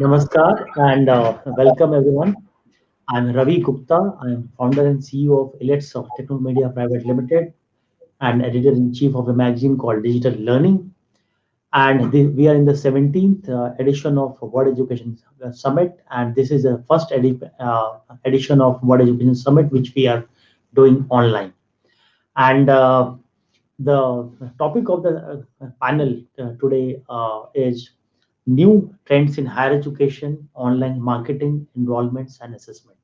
Namaskar and welcome everyone. I'm Ravi Gupta. I'm founder and CEO of Elites of Techno Media Private Limited and editor-in-chief of a magazine called Digital Learning. And we are in the 17th edition of World Education Summit, and this is the first edition of World Education Summit, which we are doing online. And the topic of the panel today is new trends in higher education, online marketing, enrollments, and assessment.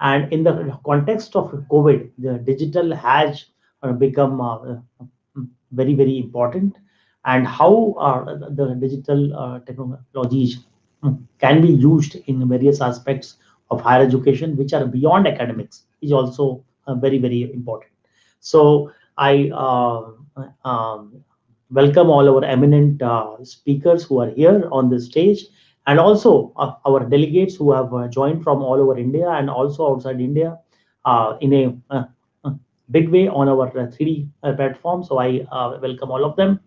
And in the context of COVID, the digital has become very, very important. And how the digital technologies can be used in various aspects of higher education, which are beyond academics, is also very, very important. So I welcome all our eminent speakers who are here on the stage, and also our delegates who have joined from all over India and also outside India in a big way on our 3D platform. So I welcome all of them,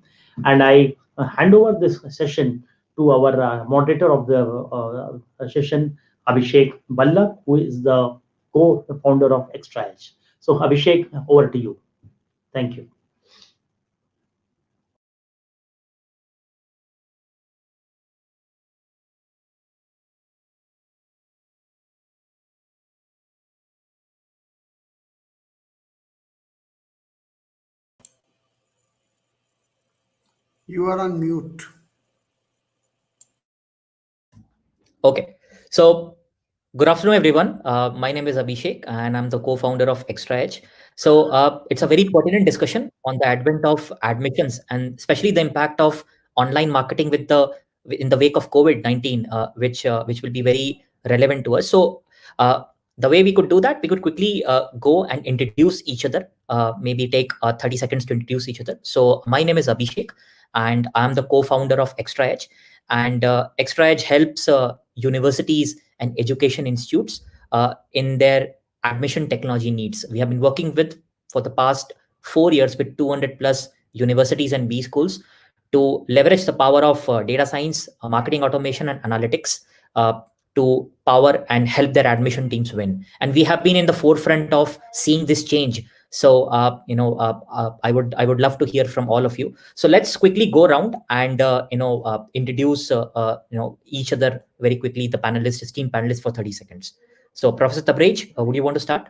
and I hand over this session to our moderator of the session, Abhishek Ballabh, who is the co-founder of ExtraaEdge. So Abhishek, over to you. Thank you. You are on mute. Okay, so good afternoon, everyone. My name is Abhishek, and I'm the co-founder of ExtraaEdge. So it's a very pertinent discussion on the advent of admissions and especially the impact of online marketing with the in the wake of COVID-19, which will be very relevant to us. So the way we could do that, we could quickly go and introduce each other. Maybe take 30 seconds to introduce each other. So my name is Abhishek, and I'm the co-founder of ExtraaEdge. And ExtraaEdge helps universities and education institutes in their admission technology needs. We have been working with for the past 4 years with 200 plus universities and B schools to leverage the power of data science, marketing automation, and analytics to power and help their admission teams win. And we have been in the forefront of seeing this change. So I would love to hear from all of you. So let's quickly go around and introduce each other very quickly. The panelists, esteemed panelists, for 30 seconds. So Professor Tabrez, would you want to start?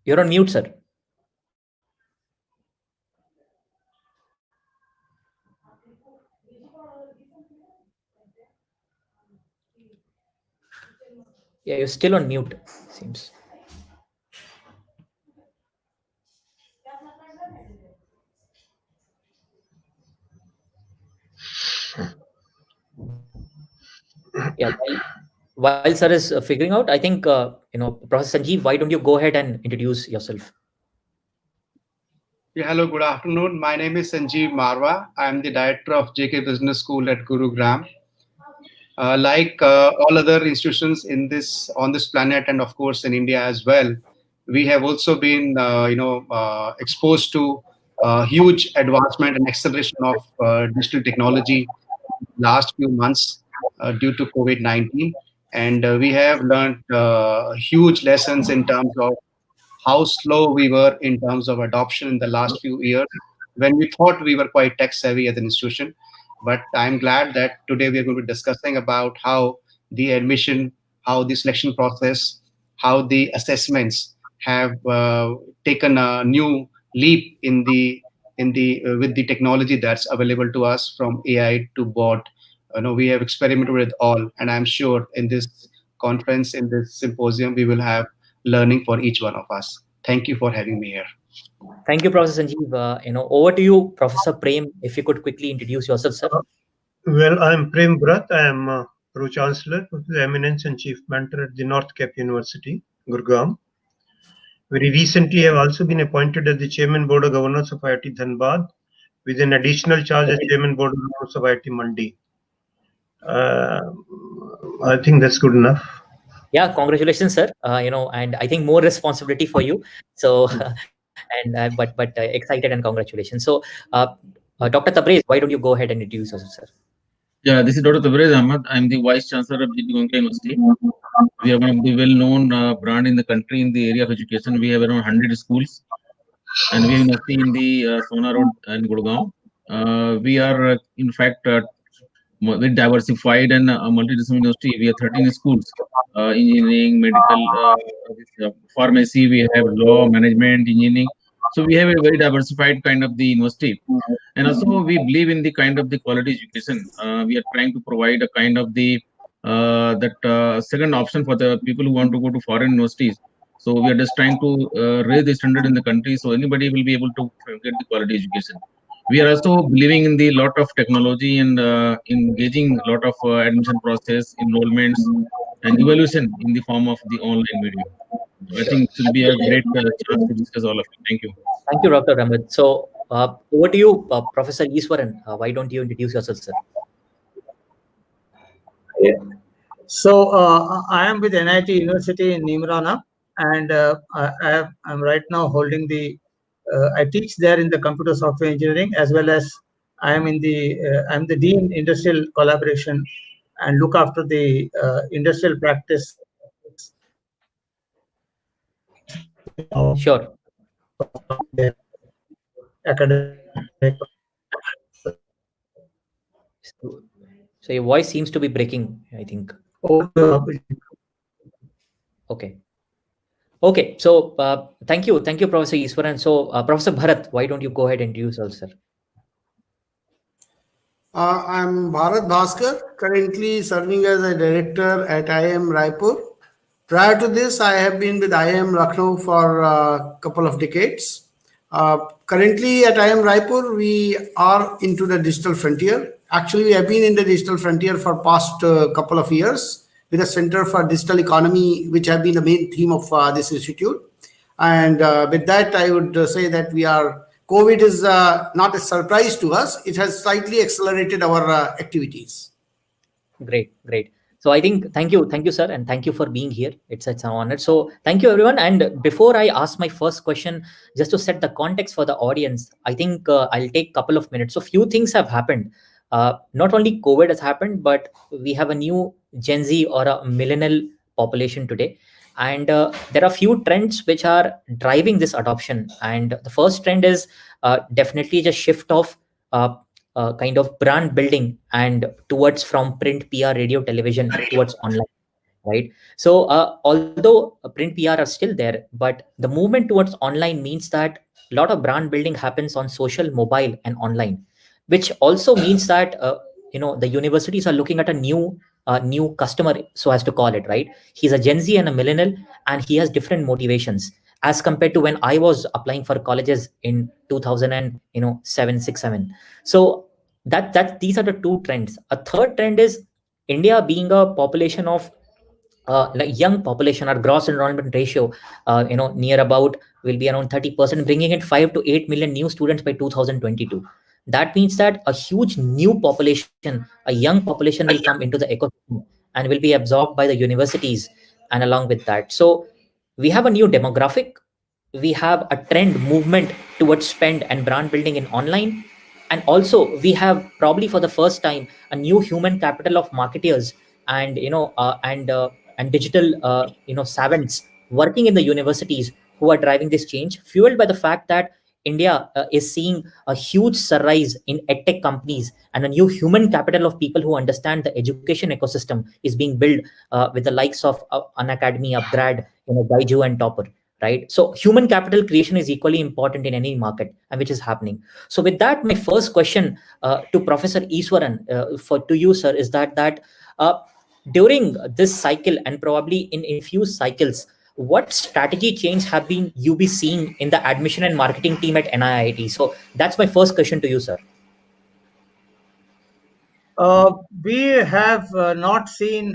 You're on mute, sir. Yeah, you're still on mute, seems. Yeah, while sir is figuring out, I think Professor Sanjiv, why don't you go ahead and introduce yourself? Yeah, hello, good afternoon. My name is Sanjiv Marwah. I'm the director of JK Business School at Gurugram. Like all other institutions in this on this planet, and of course in India as well, we have also been exposed to huge advancement and acceleration of digital technology last few months due to COVID-19, and we have learned huge lessons in terms of how slow we were in terms of adoption in the last few years when we thought we were quite tech savvy as an institution. But I'm glad that today we are going to be discussing about how the admission, how the selection process, how the assessments have taken a new leap with the technology that's available to us, from AI to bot. We have experimented with all, and I'm sure in this conference, in this symposium, we will have learning for each one of us. Thank you for having me here. Thank you, Professor Sanjeev. Over to you, Professor Prem. If you could quickly introduce yourself, sir. Well, I'm Prem Vrat. I am Pro-Chancellor, with the Eminence and Chief Mentor at the NorthCap University, Gurugram. Very recently, I have also been appointed as the Chairman Board of Governors of IIT Dhanbad, with an additional charge as Chairman Board of Governors of IIT Mandi. I think that's good enough. Yeah, congratulations, sir. And I think more responsibility for you. So, and but excited and congratulations. So, Dr. Tabrez, why don't you go ahead and introduce yourself, sir? Yeah, this is Dr. Tabrez Ahmad. I'm the Vice Chancellor of the Goenka University. We are one of the well-known brand in the country in the area of education. We have around 100 schools, and we have university in the Sona Road in Gurugram. We are, in fact, very diversified and multidisciplinary university. We have 13 schools: engineering, medical, pharmacy. We have law, management, engineering. So we have a very diversified kind of the university. And also we believe in the kind of the quality education. We are trying to provide a kind of the that second option for the people who want to go to foreign universities. So we are just trying to raise the standard in the country, so anybody will be able to get the quality education. We are also believing in the lot of technology and engaging a lot of admission process, enrollments, and evaluation in the form of the online medium. I Sure. think it will be a great chance to discuss all of it. Thank you. Thank you, Dr. Ahmad. So, over to you, Professor Eswaran. Why don't you introduce yourself, sir? Yeah. So I am with NIIT University in Nimrana, and I'm right now holding the. I teach there in the computer software engineering, as well as I'm the dean industrial collaboration, and look after the industrial practice Sure. academic. So your voice seems to be breaking, I think. Okay. Okay. So thank you, Professor Eswaran. So Professor Bharat, why don't you go ahead and introduce yourself, sir? I'm Bharat Bhaskar, currently serving as a director at IIM Raipur. Prior to this, I have been with IIM Lucknow for a couple of decades. Currently at IIM Raipur, we are into the digital frontier. Actually, we have been in the digital frontier for past couple of years with a Center for Digital Economy, which have been the main theme of this institute. And with that, I would say that COVID is not a surprise to us. It has slightly accelerated our activities. Great, great. So I think thank you, sir, and thank you for being here. It's such an honor. So thank you, everyone. And before I ask my first question, just to set the context for the audience, I think I'll take a couple of minutes. So few things have happened. Not only COVID has happened, but we have a new Gen Z or a millennial population today. And there are few trends which are driving this adoption. And the first trend is definitely just shift of kind of brand building and towards from print, PR, radio, television towards online, right? So although print, PR are still there, but the movement towards online means that a lot of brand building happens on social, mobile, and online, which also means that the universities are looking at a new customer, so as to call it, right? He's a Gen Z and a millennial, and he has different motivations as compared to when I was applying for colleges in 2007, 6, 7. So that these are the two trends. A third trend is India being a population of like young population. Our gross enrollment ratio, near about will be around 30%, bringing in 5 to 8 million new students by 2022. That means that a huge new population, a young population will come into the ecosystem and will be absorbed by the universities, and along with that. So we have a new demographic, we have a trend movement towards spend and brand building in online, and also we have probably for the first time a new human capital of marketeers and and digital savants working in the universities who are driving this change, fueled by the fact that India is seeing a huge rise in edtech companies, and a new human capital of people who understand the education ecosystem is being built with the likes of Unacademy, Upgrad, Baiju, and Topper. Right. So human capital creation is equally important in any market, and which is happening. So with that, my first question to Professor Eswaran to you, sir, is that during this cycle and probably in few cycles, what strategy change have been you be seeing in the admission and marketing team at NIIT? So that's my first question to you, sir. We have not seen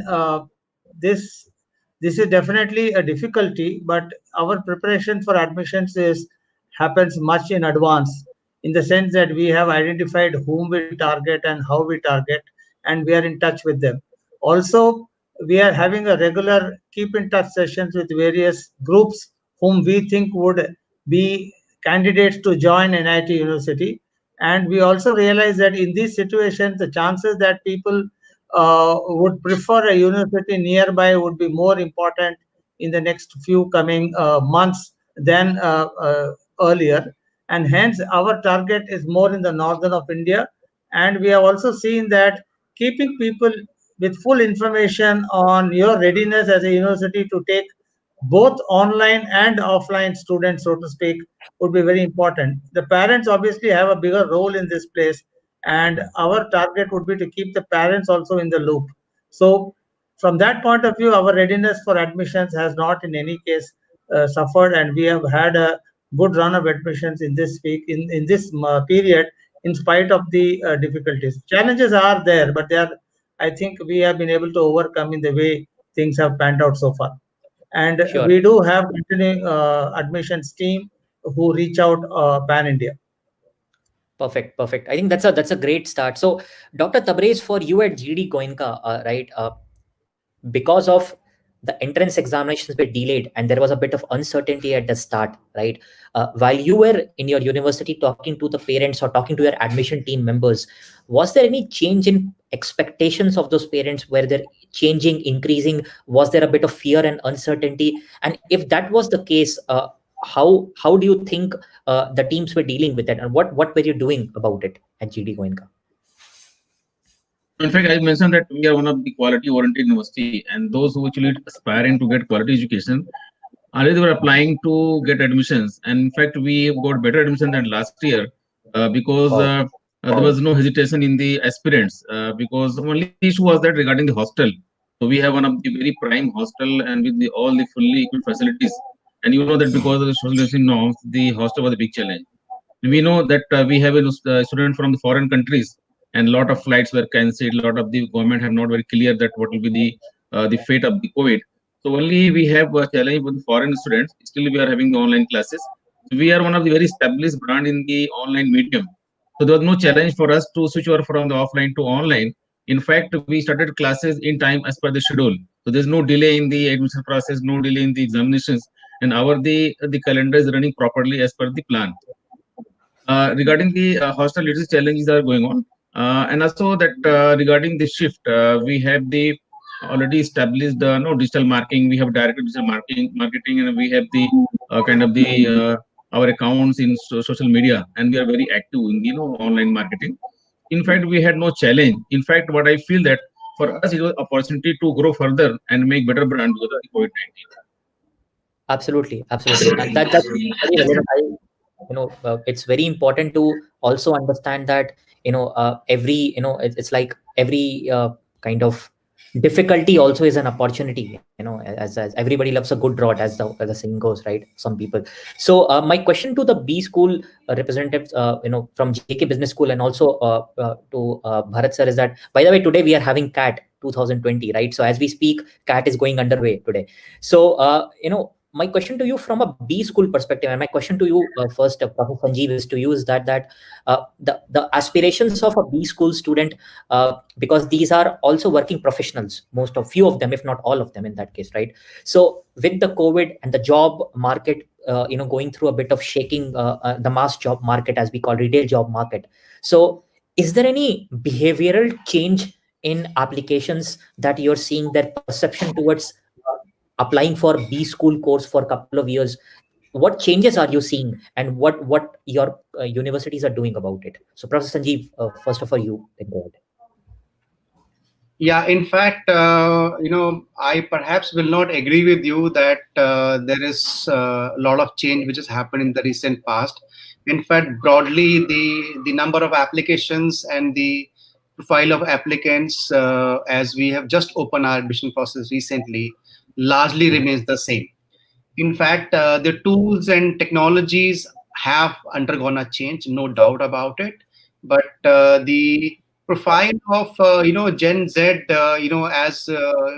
this. This is definitely a difficulty, but our preparation for admissions happens much in advance, in the sense that we have identified whom we target and how we target, and we are in touch with them. Also, we are having a regular keep in touch sessions with various groups whom we think would be candidates to join NIT University. And we also realize that in these situations, the chances that people would prefer a university nearby would be more important in the next few coming months than earlier. And hence, our target is more in the northern of India. And we have also seen that keeping people with full information on your readiness as a university to take both online and offline students, so to speak, would be very important. The parents obviously have a bigger role in this place, and our target would be to keep the parents also in the loop. So, from that point of view, our readiness for admissions has not in any case suffered, and we have had a good run of admissions in this week, in this period, in spite of the difficulties. Challenges are there, but they are, I think, we have been able to overcome in the way things have panned out so far. And Sure. we do have continuing admissions team who reach out pan India. Perfect, perfect. I think that's a great start. So, Dr. Tabrez, for you at GD Goenka, right? Because of the entrance examinations were delayed and there was a bit of uncertainty at the start, right? While you were in your university talking to the parents or talking to your admission team members, was there any change in expectations of those parents? Were there changing, increasing? Was there a bit of fear and uncertainty? And if that was the case, how do you think the teams were dealing with it, and what were you doing about it at GD Goenka? In fact, I mentioned that we are one of the quality-oriented university, and those who actually aspiring to get quality education, already were applying to get admissions. And in fact, we got better admission than last year because there was no hesitation in the aspirants. Because the only issue was that regarding the hostel. So we have one of the very prime hostel and with all the fully equipped facilities. And you know that because of the social distancing norms, the hostel was a big challenge. We know that we have a student from the foreign countries, and a lot of flights were cancelled. A lot of the government have not very clear that what will be the fate of the COVID. So only we have a challenge with foreign students. Still, we are having the online classes. We are one of the very established brand in the online medium. So there was no challenge for us to switch over from the offline to online. In fact, we started classes in time as per the schedule. So there's no delay in the admission process, no delay in the examinations, and the calendar is running properly as per the plan. Regarding the hostel literacy challenges that are going on, and also that regarding the shift, we have the already established no digital marketing. We have direct digital marketing, and we have the kind of the our accounts in social media, and we are very active in online marketing. In fact, we had no challenge. In fact, what I feel that for us it was opportunity to grow further and make better brand because of the COVID-19. Absolutely, absolutely, and that's very relevant. It's very important to also understand that every it's like every kind of difficulty also is an opportunity. As everybody loves a good drought, as the saying goes, right? Some people. So my question to the B school representatives, from JK Business School, and also to Bharat sir, is that, by the way, today we are having CAT 2020, right? So as we speak, CAT is going underway today. So my question to you from a B school perspective, and my question to you first, Prof. Sanjiv, is to you is that the aspirations of a B school student, because these are also working professionals, few of them, if not all of them, in that case, right? So with the COVID and the job market, going through a bit of shaking, the mass job market, as we call retail job market. So is there any behavioral change in applications that you're seeing, their perception towards applying for B school course for a couple of years? What changes are you seeing, and what your universities are doing about it? So, Professor Sanjiv, first of all, you can go ahead. Yeah, in fact, I perhaps will not agree with you that there is a lot of change which has happened in the recent past. In fact, broadly, the number of applications and the profile of applicants, as we have just opened our admission process recently, largely remains the same. In fact, the tools and technologies have undergone a change, no doubt about it. But the profile of Gen Z, as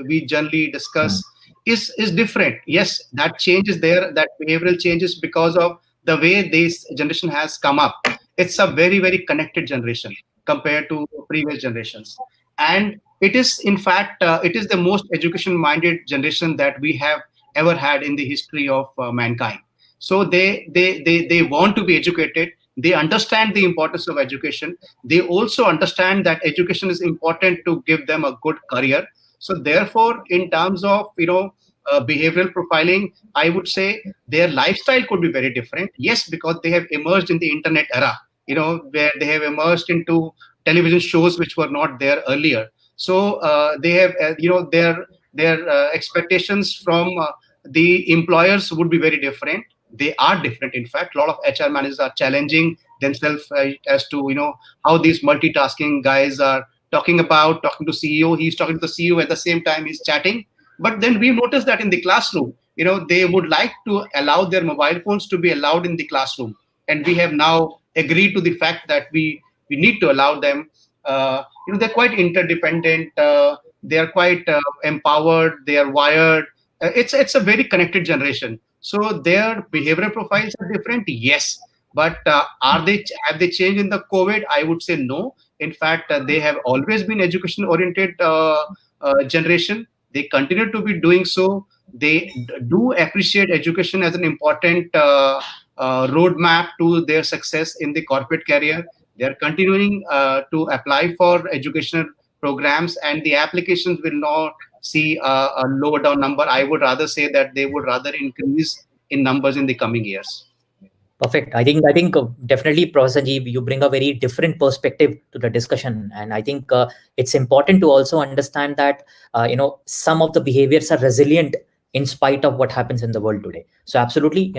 we generally discuss, is different. Yes, that change is there. That behavioral changes because of the way this generation has come up. It's a very, very connected generation compared to previous generations, and it is, in fact, it is the most education-minded generation that we have ever had in the history of mankind. So they want to be educated. They understand the importance of education. They also understand that education is important to give them a good career. So therefore, in terms of behavioral profiling, I would say their lifestyle could be very different. Yes, because they have emerged in the internet era, where they have emerged into television shows which were not there earlier. So they have, their expectations from the employers would be very different. They are different. In fact, a lot of HR managers are challenging themselves as to how these multitasking guys are talking to CEO. He's talking to the CEO at the same time he's chatting. But then we noticed that in the classroom, they would like to allow their mobile phones to be allowed in the classroom, and we have now agreed to the fact that we need to allow them. They're quite interdependent. They are quite empowered. They are wired. It's a very connected generation. So their behavioral profiles are different, yes. But have they changed in the COVID? I would say no. In fact, they have always been education-oriented generation. They continue to be doing so. They do appreciate education as an important roadmap to their success in the corporate career. They are continuing to apply for educational programs, and the applications will not see a lower down number. I would rather say that they would rather increase in numbers in the coming years. Perfect. I think definitely, Professor Sanjiv, you bring a very different perspective to the discussion, and I think it's important to also understand that some of the behaviors are resilient in spite of what happens in the world today. So absolutely,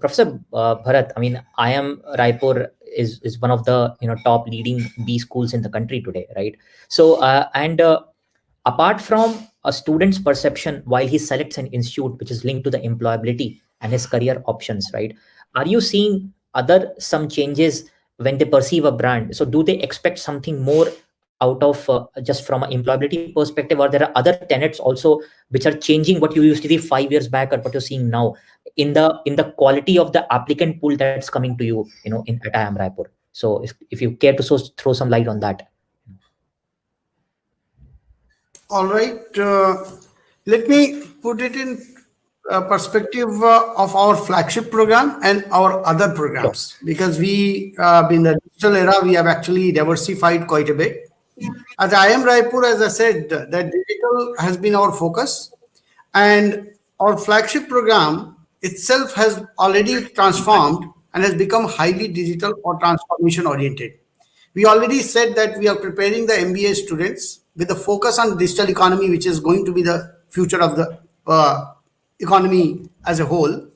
Professor Bharat, I mean, IIM Raipur is one of the top leading B schools in the country today, right? So apart from a student's perception while he selects an institute which is linked to the employability and his career options, right? Are you seeing some changes when they perceive a brand? So do they expect something more out of just from an employability perspective, or there are other tenets also which are changing what you used to see 5 years back or what you're seeing now in the quality of the applicant pool that's coming to you, at IIM Raipur? So if you care to throw some light on that. All right. Let me put it in perspective of our flagship program and our other programs, because we, in the digital era, we have actually diversified quite a bit. At IIM Raipur, as I said, that digital has been our focus, and our flagship program itself has already transformed and has become highly digital or transformation oriented. We already said that we are preparing the MBA students with a focus on digital economy, which is going to be the future of the economy as a whole.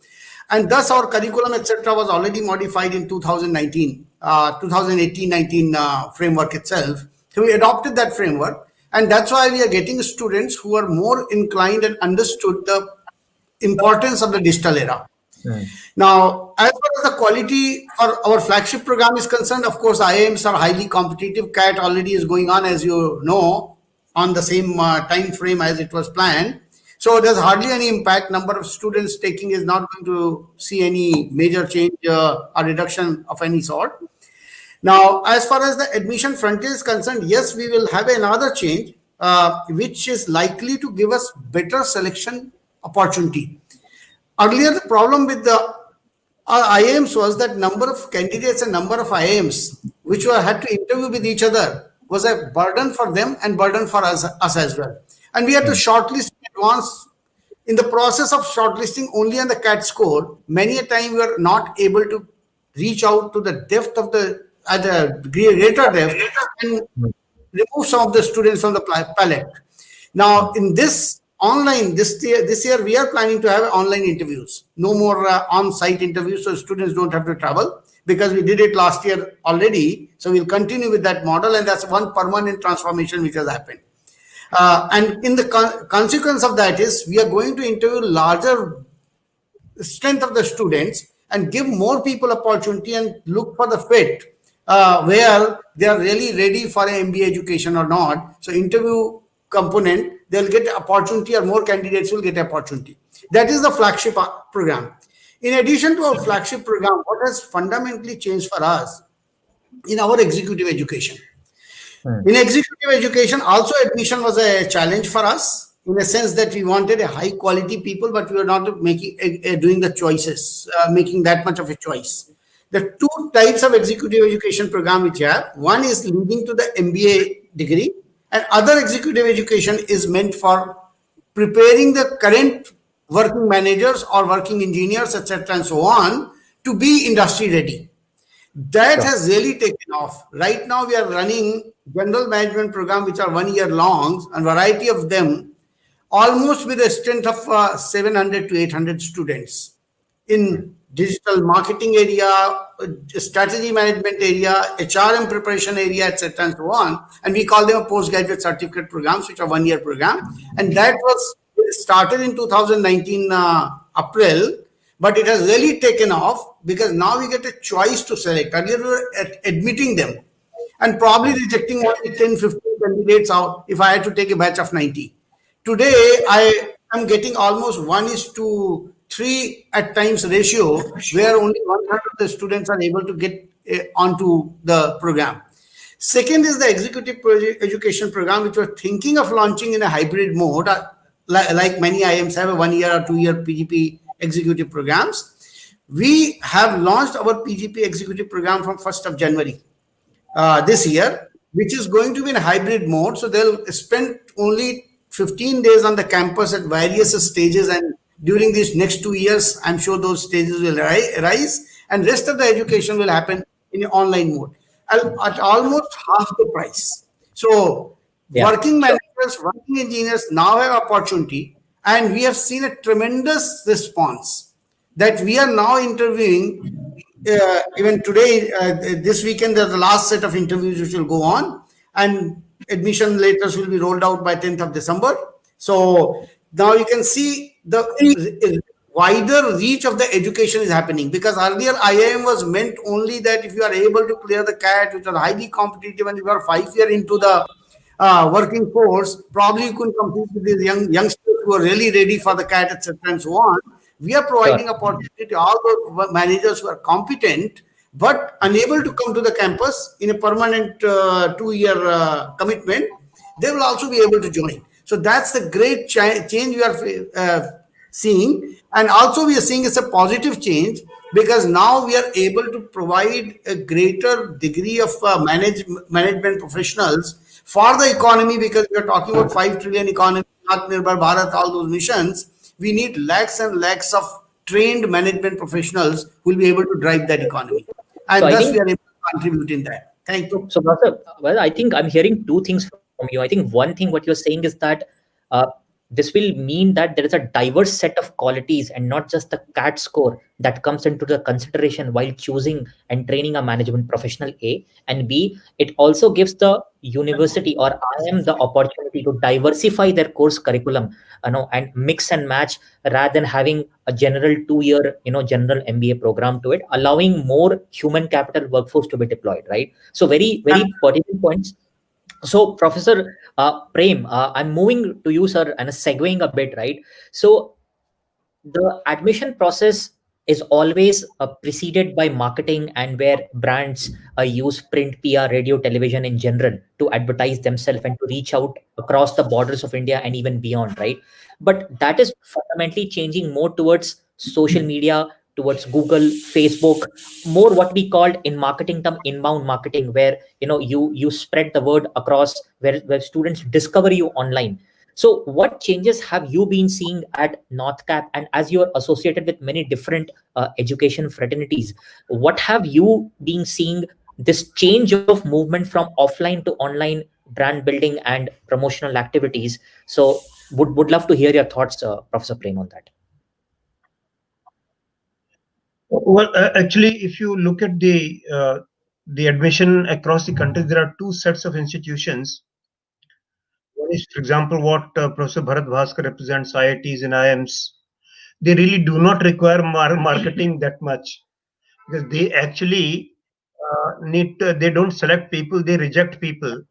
And thus our curriculum, etc., was already modified in 2018-19 framework itself. So we adopted that framework, and that's why we are getting students who are more inclined and understood the importance of the digital era. Now, as far as the quality for our flagship program is concerned, of course, IIMs are highly competitive. CAT already is going on, as you know, on the same time frame as it was planned. So there's hardly any impact. Number of students taking is not going to see any major change or reduction of any sort. Now, as far as the admission frontier is concerned, yes, we will have another change, which is likely to give us better selection opportunity. Earlier, the problem with the IIMs was that number of candidates and number of IIMs which had to interview with each other was a burden for them and burden for us as well. And we had to shortlist in advance. In the process of shortlisting only on the CAT score, many a time we were not able to reach out to the depth of the greater depth and remove some of the students from the palette. Now, in this online, this year we are planning to have online interviews. No more on-site interviews, so students don't have to travel, because we did it last year already. So we'll continue with that model, and that's one permanent transformation which has happened. And in the consequence of that is we are going to interview larger strength of the students and give more people opportunity and look for the fit where they are really ready for an MBA education or not. So interview component, they'll get opportunity, or more candidates will get opportunity. That is the flagship program. In addition to our flagship program, what has fundamentally changed for us in our executive education? In executive education, also admission was a challenge for us, in a sense that we wanted a high quality people, but we were not making doing the choices, making that much of a choice. The two types of executive education program which you have, one is leading to the MBA degree, and other executive education is meant for preparing the current working managers or working engineers, etc., and so on, to be industry ready. That has really taken off. Right now, we are running general management program which are 1 year long, and variety of them, almost with a strength of 700 to 800 students in digital marketing area, strategy management area, HRM preparation area, etc., and so on. And we call them postgraduate certificate programs, which are 1 year program. And that was started in 2019 April, but it has really taken off because now we get a choice to select. Earlier we were admitting them and probably rejecting only 10, 15 candidates out if I had to take a batch of 90. Today, I am getting almost 1:3 at times ratio, where only 1/3 of the students are able to get onto the program. Second is the executive education program, which we're thinking of launching in a hybrid mode, like many IIMs have a 1 year or 2 year PGP executive programs. We have launched our PGP executive program from 1st of January this year, which is going to be in hybrid mode. So they'll spend only 15 days on the campus at various stages, and during these next 2 years, I'm sure those stages will rise, and rest of the education will happen in online mode at almost half the price. So working managers, working engineers now have opportunity, and we have seen a tremendous response that we are now interviewing. Even today, this weekend, there's the last set of interviews which will go on, and admission letters will be rolled out by 10th of December. So now you can see the wider reach of the education is happening, because earlier IIM was meant only that if you are able to clear the CAT, which are highly competitive, and you are 5 years into the working force, probably you can compete with these youngsters who are really ready for the CAT, etc., and so on. We are providing opportunity to all those managers who are competent but unable to come to the campus in a permanent 2 year commitment. They will also be able to join. So that's the great change we are seeing. And also we are seeing it's a positive change, because now we are able to provide a greater degree of management professionals for the economy, because we are talking about 5 trillion economy, Atmanirbhar Bharat, all those missions. We need lakhs and lakhs of trained management professionals who will be able to drive that economy. And so thus we are able to contribute in that. Thank you. So, well, I think I'm hearing two things from you. I think one thing what you're saying is that this will mean that there is a diverse set of qualities and not just the CAT score that comes into the consideration while choosing and training a management professional, A. And B, it also gives the university or IIM the opportunity to diversify their course curriculum, and mix and match, rather than having a general 2 year, general MBA program to it, allowing more human capital workforce to be deployed, right? So very, very pertinent points. So, Professor Prem, I'm moving to you, sir, and segueing a bit, right? So, the admission process is always preceded by marketing, and where brands use print, PR, radio, television in general to advertise themselves and to reach out across the borders of India and even beyond, right? But that is fundamentally changing more towards social media, towards Google, Facebook, more what we called in marketing term inbound marketing, where you spread the word across, where students discover you online. So what changes have you been seeing at NorthCap, and as you are associated with many different education fraternities, what have you been seeing this change of movement from offline to online brand building and promotional activities? So would love to hear your thoughts, Professor Prem, on that. Well, actually, if you look at the admission across the country, there are two sets of institutions. One is, for example, what Professor Bharat Bhaskar represents, IITs and IIMs. They really do not require marketing that much, because they actually they don't select people, they reject people,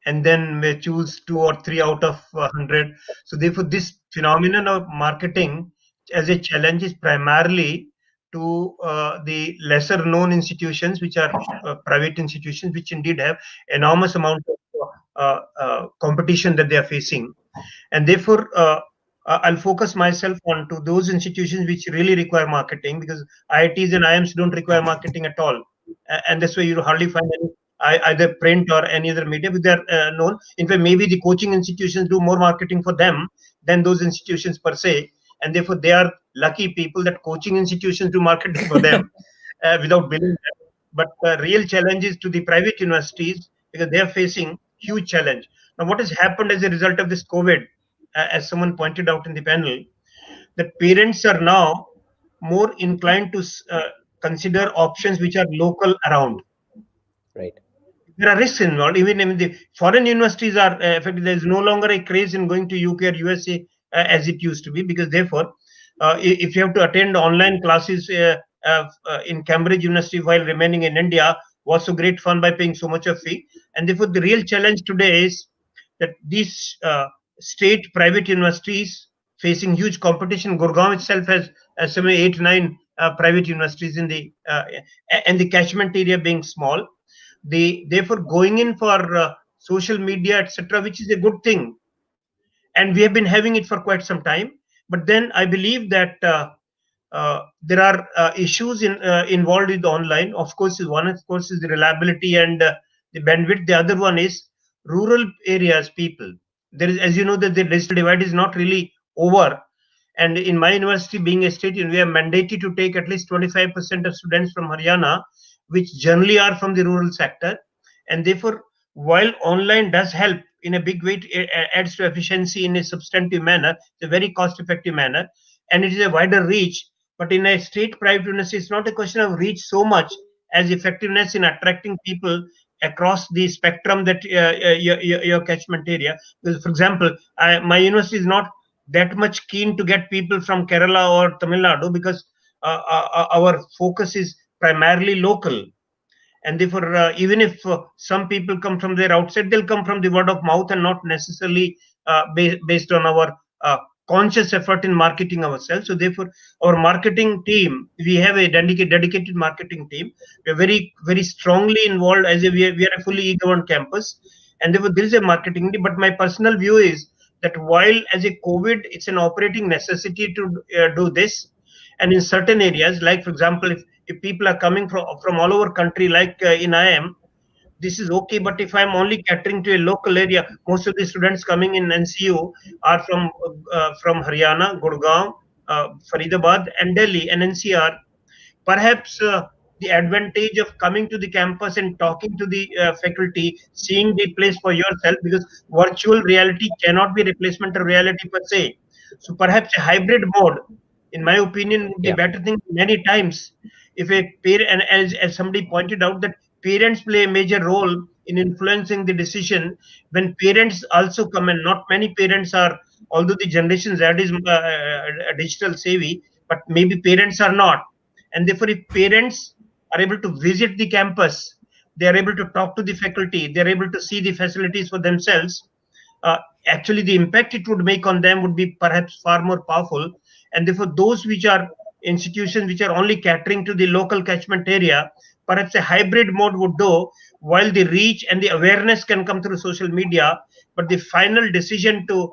and then may choose 2 or 3 out of 100. So therefore, this phenomenon of marketing as a challenge is primarily to the lesser known institutions, which are private institutions, which indeed have enormous amount of competition that they are facing. And therefore, I'll focus myself on to those institutions which really require marketing, because IITs and IIMs don't require marketing at all, and that's why you hardly find any either print or any other media, but they're known. In fact, maybe the coaching institutions do more marketing for them than those institutions per se, and therefore they are lucky people that coaching institutions do marketing for them without billing them. But the real challenge is to the private universities, because they are facing huge challenge. Now, what has happened as a result of this COVID, as someone pointed out in the panel, that parents are now more inclined to consider options which are local around. Right. There are risks involved. Even in the foreign universities are affected. There is no longer a craze in going to UK or USA as it used to be, because therefore, if you have to attend online classes in Cambridge University while remaining in India was so great fun by paying so much of fee. And therefore, the real challenge today is that these state private universities facing huge competition. Gurugram itself has some 8-9 private universities in the and the catchment area being small. Therefore going in for social media, etc., which is a good thing, and we have been having it for quite some time. But then I believe that there are issues involved with online. Of course, one of course is the reliability and the bandwidth. The other one is rural areas people. There is, as you know, that the digital divide is not really over. And in my university, being a state, we are mandated to take at least 25% of students from Haryana, which generally are from the rural sector. And therefore, while online does help in a big way, it adds to efficiency in a substantive manner, it's a very cost-effective manner, and it is a wider reach. But in a state private university, it's not a question of reach so much as effectiveness in attracting people across the spectrum that your catchment area. Because, for example, my university is not that much keen to get people from Kerala or Tamil Nadu, because our focus is primarily local. And therefore, even if some people come from there outside, they'll come from the word of mouth and not necessarily based on our conscious effort in marketing ourselves. So therefore, our marketing team, we have a dedicated marketing team. We are very, very strongly involved as we are a fully e-governed campus. And therefore, there is a marketing team. But my personal view is that while as a COVID, it's an operating necessity to do this. And in certain areas, like for example, if people are coming from all over country, like in IIM, this is okay. But if I'm only catering to a local area, most of the students coming in NCU are from Haryana, Gurugram, Faridabad, and Delhi, and NCR. Perhaps the advantage of coming to the campus and talking to the faculty, seeing the place for yourself, because virtual reality cannot be replacement of reality per se. So perhaps a hybrid mode, in my opinion, would be a better thing many times. If a parent, and as somebody pointed out, that parents play a major role in influencing the decision. When parents also come, and not many parents are, although the generation Z is digital savvy, but maybe parents are not. And therefore, if parents are able to visit the campus, they are able to talk to the faculty, they are able to see the facilities for themselves. Actually, the impact it would make on them would be perhaps far more powerful. And therefore, those which are institutions which are only catering to the local catchment area, perhaps a hybrid mode would do, while the reach and the awareness can come through social media, but the final decision to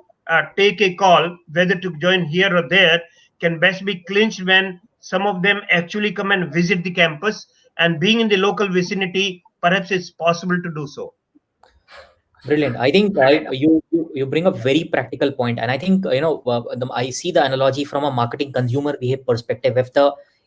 take a call whether to join here or there can best be clinched when some of them actually come and visit the campus, and being in the local vicinity, perhaps it's possible to do so. Brilliant. I think you bring a very practical point, and I think I see the analogy from a marketing consumer behavior perspective.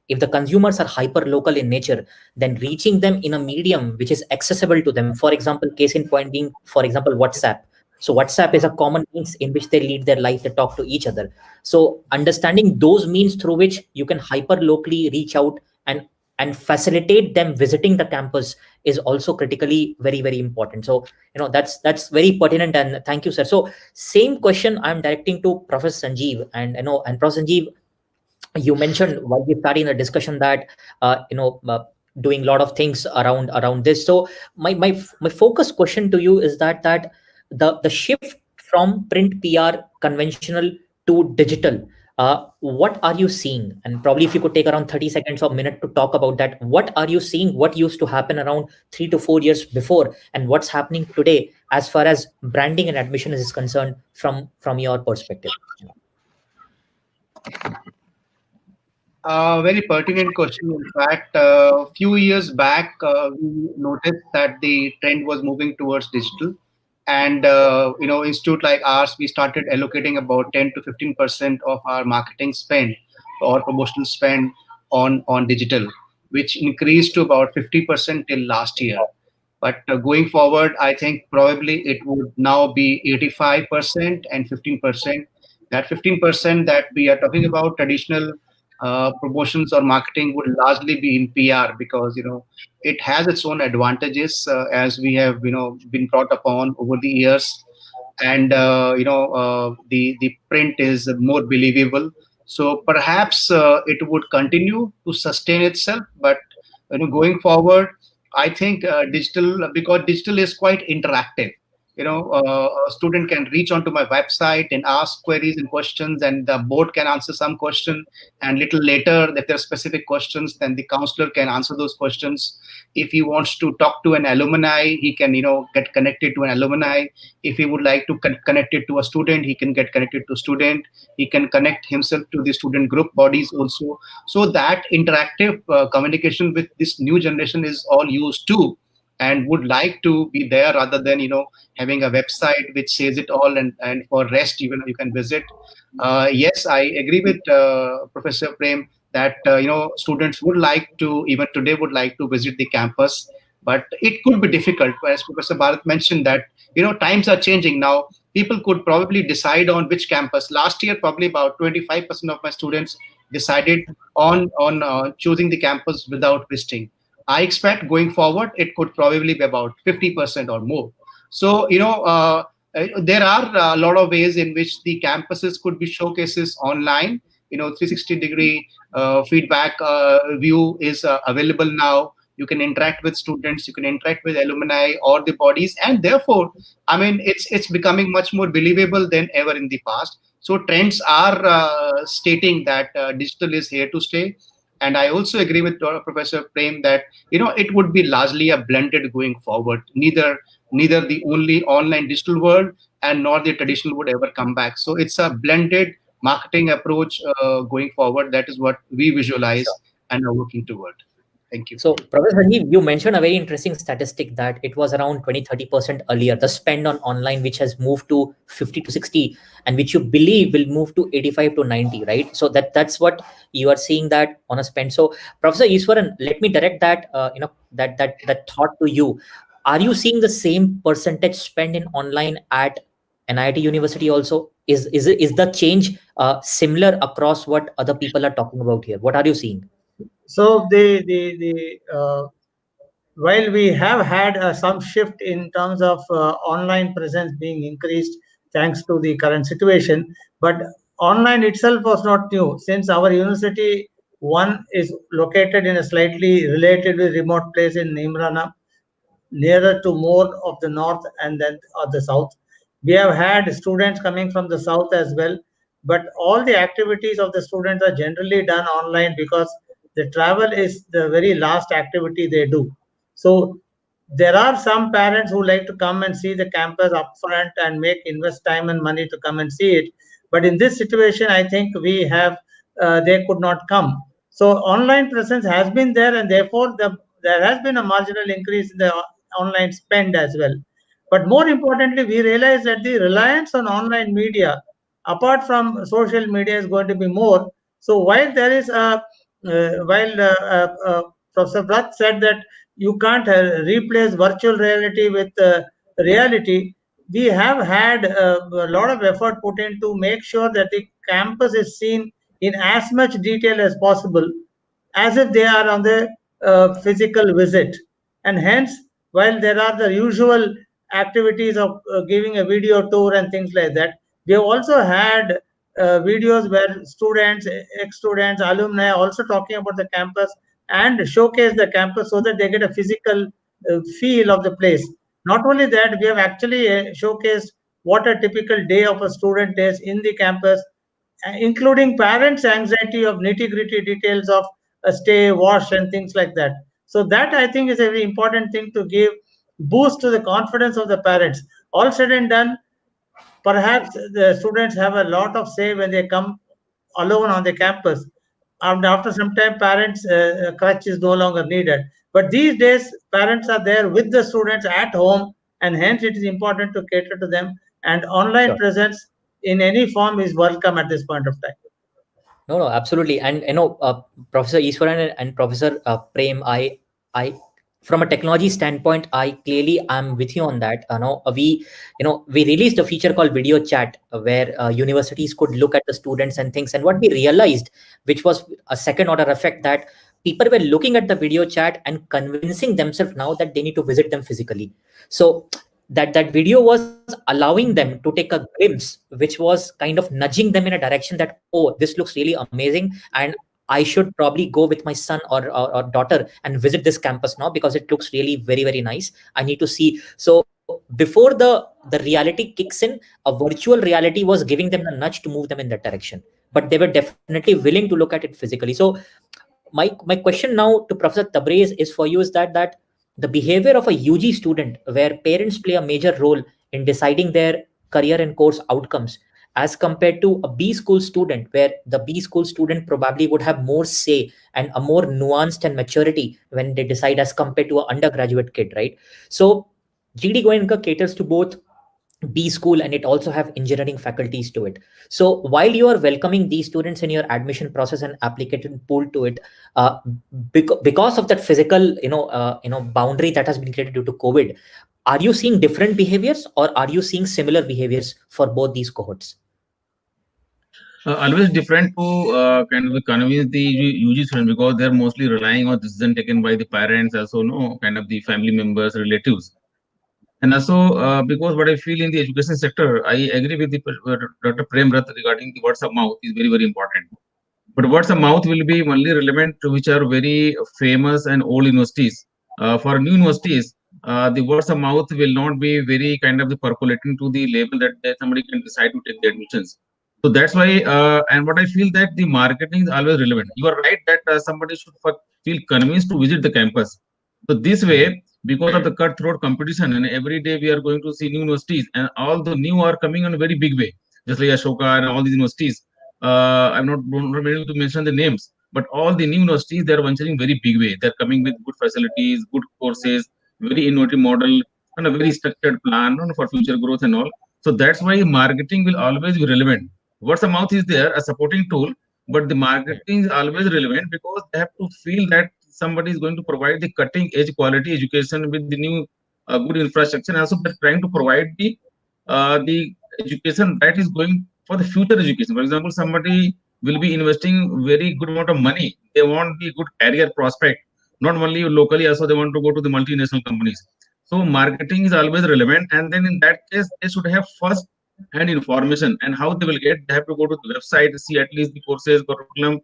If the consumers are hyper local in nature, then reaching them in a medium which is accessible to them. For example, case in point being, for example, WhatsApp. So WhatsApp is a common means in which they lead their life, they talk to each other. So understanding those means through which you can hyper locally reach out and facilitate them visiting the campus is also critically very, very important. So that's very pertinent, and thank you, sir. So same question I'm directing to Professor Sanjiv, and Professor Sanjiv, you mentioned while we started in the discussion that doing a lot of things around this. So my focus question to you is that the shift from print PR conventional to digital, what are you seeing? And probably if you could take around 30 seconds or a minute to talk about that, what are you seeing? What used to happen around 3 to 4 years before, and what's happening today as far as branding and admission is concerned from your perspective? Very pertinent question. In fact, a few years back, we noticed that the trend was moving towards digital, and institute like ours, we started allocating about 10 to 15% of our marketing spend or promotional spend on digital, which increased to about 50% till last year. But going forward, I think probably it would now be 85% and 15%. That 15% that we are talking about, traditional promotions or marketing, would largely be in PR, because it has its own advantages, as we have been brought upon over the years. And the print is more believable, so perhaps it would continue to sustain itself. But going forward, I think digital, because digital is quite interactive. A student can reach onto my website and ask queries and questions, and the board can answer some question. And little later, if there are specific questions, then the counselor can answer those questions. If he wants to talk to an alumni, he can get connected to an alumni. If he would like to connect it to a student, he can get connected to student. He can connect himself to the student group bodies also. So that interactive communication with this new generation is all used to, and would like to be there, rather than having a website which says it all, and for rest you can visit. Yes, I agree with Professor Prem that students would like to, even today, would like to visit the campus, but it could be difficult, as Professor Bharat mentioned, that times are changing now. People could probably decide on which campus. Last year, probably about 25% of my students decided on choosing the campus without visiting. I expect going forward, it could probably be about 50% or more. So, there are a lot of ways in which the campuses could be showcases online. 360-degree feedback view is available now. You can interact with students, you can interact with alumni or the bodies, and therefore, I mean, it's becoming much more believable than ever in the past. So trends are stating that digital is here to stay. And I also agree with Professor Prem that it would be largely a blended going forward. Neither the only online digital world and nor the traditional would ever come back. So it's a blended marketing approach going forward. That is what we visualize and are working toward. Thank you. So, Professor Sanjiv, you mentioned a very interesting statistic that it was around 20-30% earlier, the spend on online, which has moved to 50 to 60, and which you believe will move to 85 to 90, right? So that's what you are seeing, that on a spend. So, Professor Eswaran, let me direct that that thought to you. Are you seeing the same percentage spend in online at NIIT University also? Is the change similar across what other people are talking about here? What are you seeing? So while we have had some shift in terms of online presence being increased thanks to the current situation, but online itself was not new, since our university one is located in a slightly relatively remote place in Nimrana, nearer to more of the north and then of the south. We have had students coming from the south as well, but all the activities of the students are generally done online, because the travel is the very last activity they do. So there are some parents who like to come and see the campus upfront and invest time and money to come and see it. But in this situation, I think we have they could not come. So online presence has been there, and therefore there has been a marginal increase in the online spend as well. But more importantly, we realize that the reliance on online media, apart from social media, is going to be more. So while there is a while Professor Vrat said that you can't replace virtual reality with reality, we have had a lot of effort put in to make sure that the campus is seen in as much detail as possible, as if they are on the physical visit. And hence, while there are the usual activities of giving a video tour and things like that, we have also had videos where students, ex-students, alumni are also talking about the campus and showcase the campus so that they get a physical feel of the place. Not only that, we have actually showcased what a typical day of a student is in the campus, including parents' anxiety of nitty-gritty details of a stay, wash, and things like that. So that, I think, is a very important thing to give boost to the confidence of the parents. All said and done, perhaps the students have a lot of say when they come alone on the campus. And after some time, parents' crutch is no longer needed. But these days, parents are there with the students at home, and hence it is important to cater to them. And online Sure. presence in any form is welcome at this point of time. No, absolutely. And Professor Eswaran and Professor Prem, I, from a technology standpoint, I clearly am with you on that. We released a feature called video chat, where universities could look at the students and things. And what we realized, which was a second order effect, that people were looking at the video chat and convincing themselves now that they need to visit them physically. So that video was allowing them to take a glimpse, which was kind of nudging them in a direction that, oh, this looks really amazing, and I should probably go with my son or daughter and visit this campus now because it looks really very, very nice. I need to see. So before the reality kicks in, a virtual reality was giving them the nudge to move them in that direction, but they were definitely willing to look at it physically. So my question now to Professor Tabrez is for you, is that the behavior of a UG student, where parents play a major role in deciding their career and course outcomes, as compared to a B school student, where the B school student probably would have more say and a more nuanced and maturity when they decide, as compared to an undergraduate kid, right? So GD Goenka caters to both B school, and it also have engineering faculties to it. So while you are welcoming these students in your admission process and application pool to it, uh, because of that physical boundary that has been created due to COVID, are you seeing different behaviors, or are you seeing similar behaviors for both these cohorts? Always different to kind of convince the UG students, because they're mostly relying on decision taken by the parents, also kind of the family members, relatives. And also, because what I feel in the education sector, I agree with the Dr. Prem Vrat regarding the words of mouth is very, very important. But words of mouth will be only relevant to which are very famous and old universities. For new universities, the words of mouth will not be very kind of the percolating to the level that somebody can decide to take the admissions. So that's why, and what I feel that the marketing is always relevant. You are right that somebody should feel convinced to visit the campus. So this way, because of the cutthroat competition, and every day we are going to see new universities, and all the new are coming in a very big way, just like Ashoka and all these universities. I'm not able to mention the names, but all the new universities, they're venturing very big way. They're coming with good facilities, good courses, very innovative model, and a very structured plan for future growth and all. So that's why marketing will always be relevant. Word of mouth is there, a supporting tool, but the marketing is always relevant because they have to feel that somebody is going to provide the cutting edge quality education with the new good infrastructure, and also they're trying to provide the education that is going for the future education. For example, somebody will be investing very good amount of money. They want the good career prospect, not only locally, also they want to go to the multinational companies. So marketing is always relevant, and then in that case, they should have first hand information. And how they will get, they have to go to the website, see at least the courses, curriculum.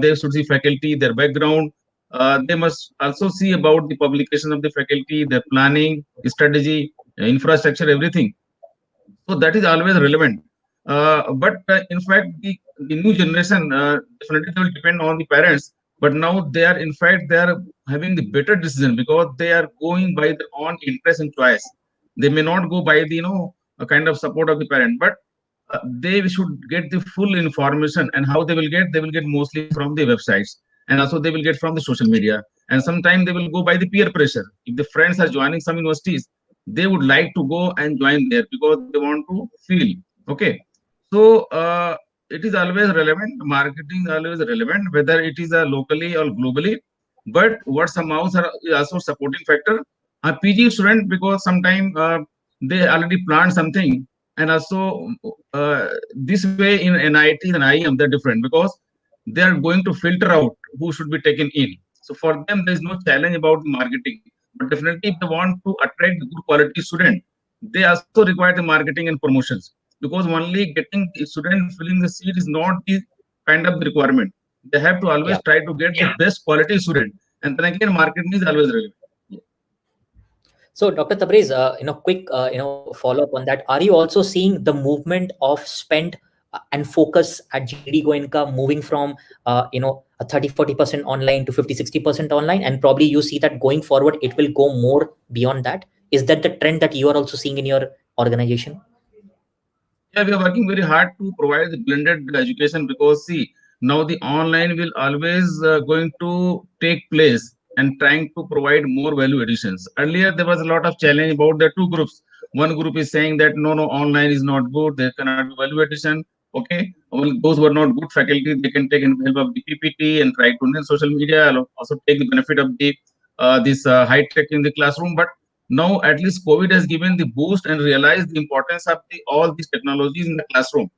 They should see faculty, their background. They must also see about the publication of the faculty, their planning, strategy, infrastructure, everything. So that is always relevant. But in fact, the new generation definitely will depend on the parents. But now they are, in fact, they are having the better decision because they are going by their own interest and choice. They may not go by the a kind of support of the parent, but they should get the full information. And how they will get? They will get mostly from the websites, and also they will get from the social media. And sometimes they will go by the peer pressure. If the friends are joining some universities, they would like to go and join there because they want to feel okay. So it is always relevant. Marketing is always relevant, whether it is locally or globally. But what some mouths are is also supporting factor. A PG student, because sometimes they already planned something, and also this way in NIIT and IM they're different because they are going to filter out who should be taken in. So for them, there is no challenge about marketing. But definitely, if they want to attract good quality student, they also require the marketing and promotions, because only getting the student filling the seat is not the kind of the requirement. They have to always try to get the best quality student, and then again, marketing is always relevant. So, Dr. Tabrez, quick, follow up on that. Are you also seeing the movement of spend and focus at GD Goenka moving from, a 30-40% online to 50-60% online? And probably you see that going forward, it will go more beyond that. Is that the trend that you are also seeing in your organization? Yeah, we are working very hard to provide the blended education because see, now the online will always going to take place and trying to provide more value additions. Earlier, there was a lot of challenge about the two groups. One group is saying that no, online is not good. There cannot be value addition. Okay, well, those who are not good faculty, they can take in help of the PPT and try to learn social media. Also take the benefit of the this high tech in the classroom. But now at least COVID has given the boost and realized the importance of all these technologies in the classroom.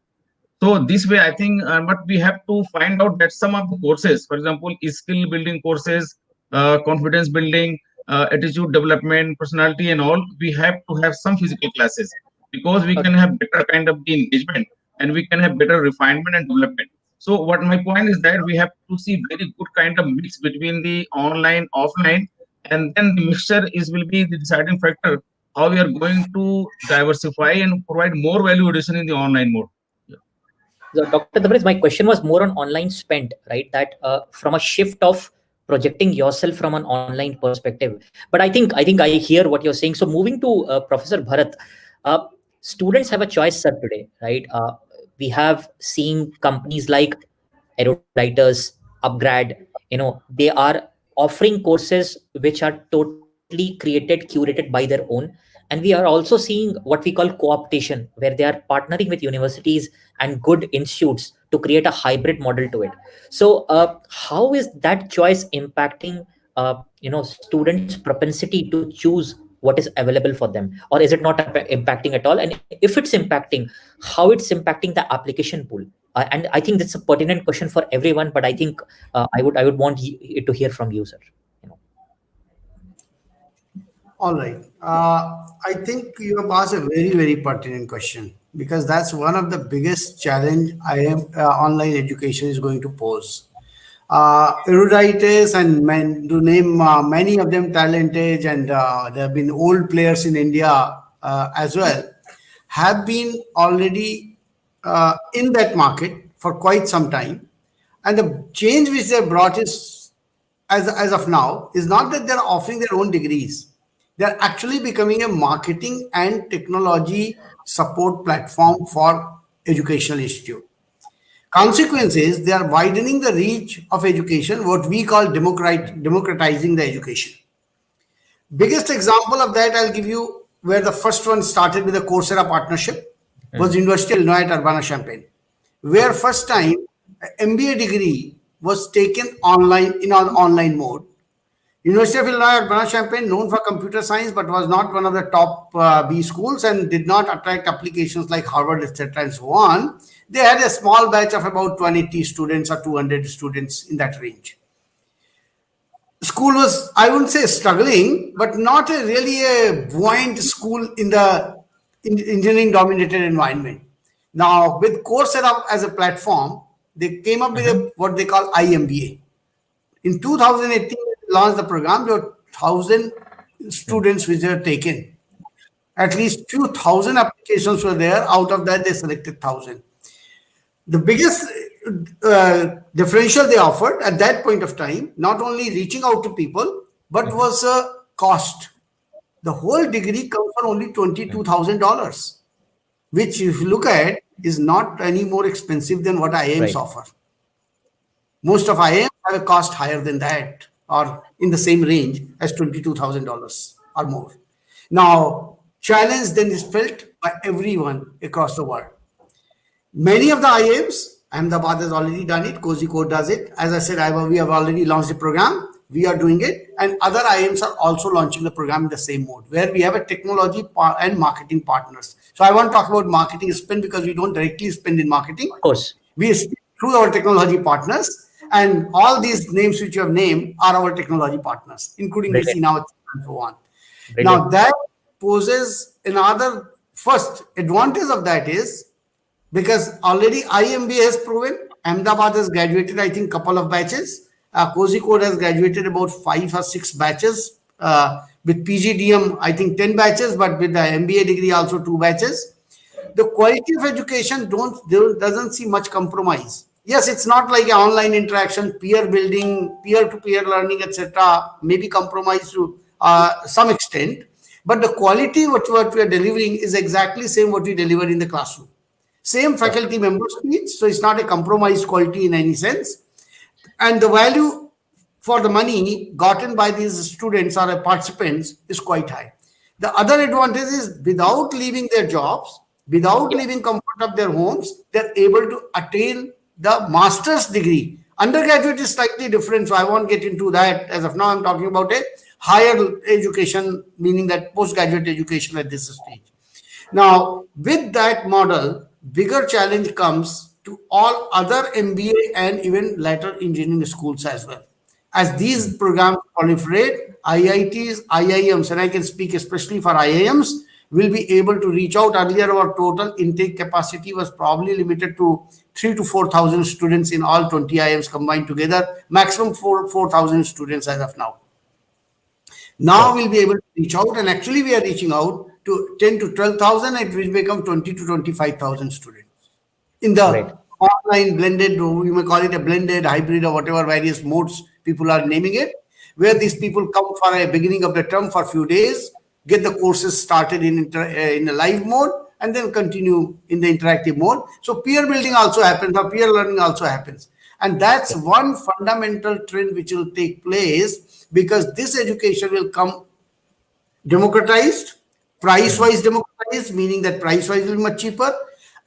So this way, I think, but we have to find out that some of the courses, for example, skill building courses, confidence building, attitude development, personality, and all, we have to have some physical classes because we can have better kind of the engagement and we can have better refinement and development. So what my point is that we have to see very good kind of mix between the online, offline, and then the mixture is will be the deciding factor how we are going to diversify and provide more value addition in the online mode. So, Dr. Tabrez, my question was more on online spend, right? That from a shift of projecting yourself from an online perspective. But I hear what you're saying. So moving to Professor Bharat, students have a choice, sir, today, right? We have seen companies like Eruditors, Upgrad, they are offering courses which are totally created, curated by their own. And we are also seeing what we call co-optation, where they are partnering with universities and good institutes to create a hybrid model to it. So how is that choice impacting students' propensity to choose what is available for them, or is it not impacting at all? And if it's impacting, how it's impacting the application pool? And I think that's a pertinent question for everyone, but I think I would want to hear from you, sir. All right. I think you have asked a very, very pertinent question because that's one of the biggest challenge online education is going to pose. Eruditus and to name many of them talented, and there have been old players in India as well, have been already in that market for quite some time. And the change which they brought is, as of now, is not that they're offering their own degrees. They're actually becoming a marketing and technology support platform for educational institute. Consequence is they are widening the reach of education, what we call democratizing the education. Biggest example of that I'll give you, where the first one started with a Coursera partnership, was University of Illinois at Urbana-Champaign, where first time MBA degree was taken online in an online mode. University of Illinois at Urbana-Champaign, known for computer science, but was not one of the top B schools and did not attract applications like Harvard, etc., and so on. They had a small batch of about 180 students or 200 students in that range. School was, I wouldn't say struggling, but not really a buoyant school in the engineering dominated environment. Now, with Coursera as a platform, they came up with what they call iMBA. In 2018, they launched the program. There were 1,000 students which were taken. At least few thousand applications were there. Out of that, they selected 1,000. The biggest differential they offered at that point of time, not only reaching out to people, but was a cost. The whole degree comes for only $22,000, which if you look at is not any more expensive than what IIMs offer. Most of IIMs have a cost higher than that or in the same range as $22,000 or more. Now, challenge then is felt by everyone across the world. Many of the IIMs, Ahmedabad has already done it, Kozhikode does it. As I said, we have already launched the program. We are doing it. And other IIMs are also launching the program in the same mode, where we have a technology and marketing partners. So I want to talk about marketing spend because we don't directly spend in marketing. Of course. We spend through our technology partners. And all these names which you have named are our technology partners, including DC now and so on. Now that poses another first advantage of that is because already IMBA has proven, Ahmedabad has graduated, I think, couple of batches. Kozhikode has graduated about 5 or 6 batches. With PGDM, I think 10 batches, but with the MBA degree also 2 batches. The quality of education doesn't see much compromise. Yes, it's not like an online interaction, peer building, peer-to-peer learning, etc. Maybe compromised to some extent, but the quality what we are delivering is exactly same what we deliver in the classroom. Same faculty members teach, so it's not a compromised quality in any sense. And the value for the money gotten by these students or participants is quite high. The other advantage is without leaving their jobs, without leaving comfort of their homes, they're able to attain the master's degree. Undergraduate is slightly different, so I won't get into that. As of now, I'm talking about a higher education, meaning that postgraduate education at this stage. Now, with that model, bigger challenge comes to all other MBA and even later engineering schools as well. As these programs proliferate, IITs, IIMs, and I can speak especially for IIMs, will be able to reach out. Earlier, our total intake capacity was probably limited to 3 to 4,000 students in all 20 IIMs combined together, maximum 4,000 students as of now. Now we'll be able to reach out, and actually we are reaching out to 10 to 12,000, and it will become 20 to 25,000 students in the online blended, you may call it a blended, hybrid, or whatever various modes people are naming it, where these people come for a beginning of the term for a few days, get the courses started in a live mode, and then continue in the interactive mode. So peer building also happens, or peer learning also happens. And that's one fundamental trend which will take place, because this education will come democratized, price-wise democratized, meaning that price-wise will be much cheaper.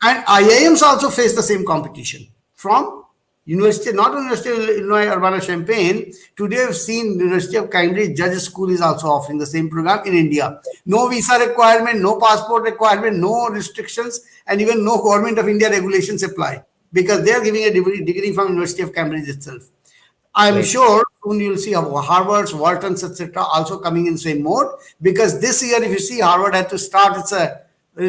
And IIMs also face the same competition from University, not University of Illinois Urbana-Champaign. Today I've seen University of Cambridge Judge School is also offering the same program in India. No visa requirement, no passport requirement, no restrictions, and even no Government of India regulations apply, because they are giving a degree from University of Cambridge itself. I'm sure soon you'll see Harvard's, Walton's, etc. also coming in same mode, because this year, if you see, Harvard had to start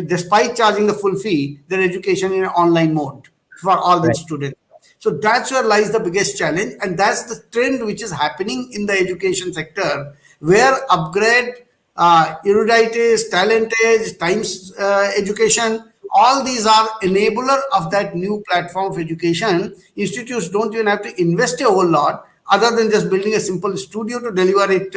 despite charging the full fee, their education in an online mode for all the students. So that's where lies the biggest challenge, and that's the trend which is happening in the education sector, where upgrade, eruditis, talentage, times education, all these are enabler of that new platform of education. Institutes don't even have to invest a whole lot, other than just building a simple studio to deliver it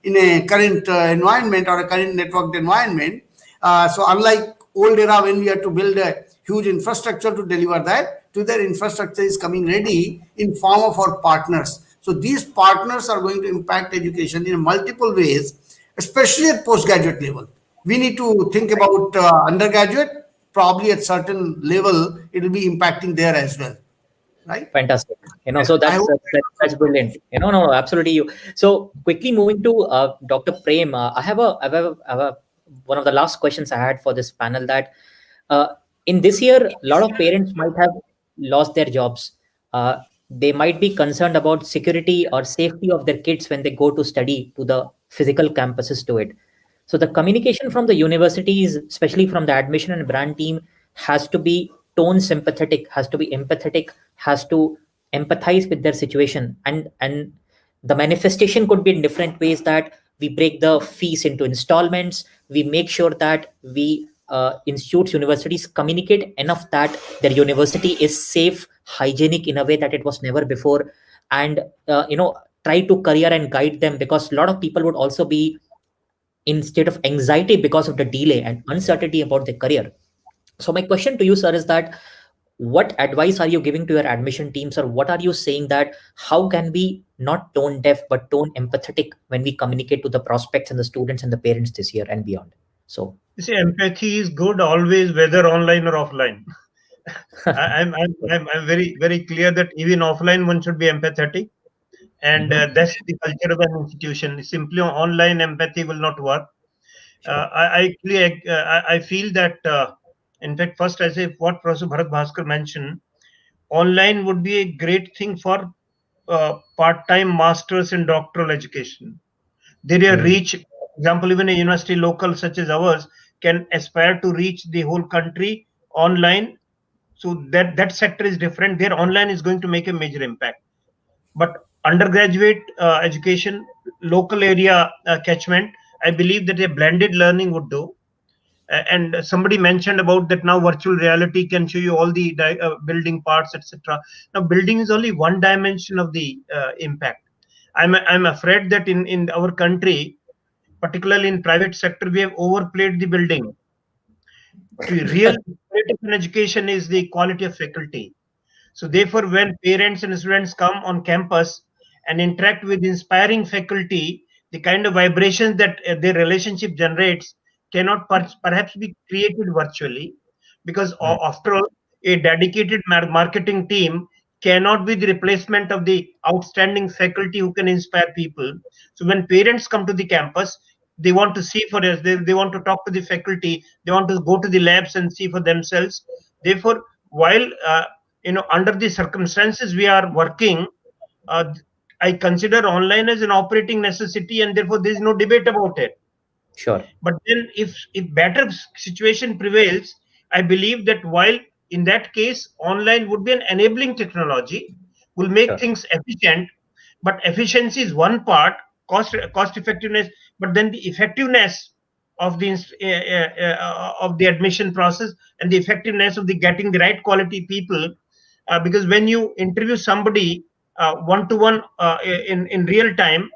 in a current environment or a current networked environment. So unlike old era when we had to build a huge infrastructure to deliver that, to their infrastructure is coming ready in form of our partners. So these partners are going to impact education in multiple ways, especially at postgraduate level. We need to think about undergraduate, probably at certain level, it will be impacting there as well. Right? Fantastic. So that's brilliant. No, absolutely. So quickly moving to Dr. Prem, I have one of the last questions I had for this panel, that in this year, a lot of parents might have lost their jobs. They might be concerned about security or safety of their kids when they go to study to the physical campuses to it. So the communication from the universities, especially from the admission and brand team, has to be tone sympathetic, has to be empathetic, has to empathize with their situation. And the manifestation could be in different ways, that we break the fees into installments. We make sure that we institutes, universities communicate enough that their university is safe, hygienic in a way that it was never before, and try to career and guide them, because a lot of people would also be in state of anxiety because of the delay and uncertainty about their career. So my question to you, sir, is that what advice are you giving to your admission teams, or what are you saying that how can we not tone deaf but tone empathetic when we communicate to the prospects and the students and the parents this year and beyond? So you see, empathy is good always, whether online or offline. I'm very, very clear that even offline one should be empathetic, and that's the culture of an institution. Simply online empathy will not work. I feel that in fact, first I say what Professor Bharat Bhaskar mentioned, online would be a great thing for part-time masters in doctoral education. Their reach, example, even a university local such as ours can aspire to reach the whole country online. So that sector is different. Their online is going to make a major impact. But undergraduate education, local area catchment, I believe that a blended learning would do. And somebody mentioned about that now virtual reality can show you all the building parts, etc. Now building is only one dimension of the impact. I'm afraid that in our country, particularly in private sector, we have overplayed the building. real quality of education is the quality of faculty. So therefore, when parents and students come on campus and interact with inspiring faculty, the kind of vibrations that their relationship generates cannot perhaps be created virtually, because after all, a dedicated marketing team cannot be the replacement of the outstanding faculty who can inspire people. So when parents come to the campus, they want to see for us, they want to talk to the faculty, they want to go to the labs and see for themselves. Therefore, while under the circumstances we are working, uh, I consider online as an operating necessity, and therefore there is no debate about it. Sure. But then if better situation prevails, I believe that while in that case online would be an enabling technology, will make Sure. things efficient, but efficiency is one part, cost effectiveness, but then the effectiveness of the admission process and the effectiveness of the getting the right quality people, because when you interview somebody one to one in real time,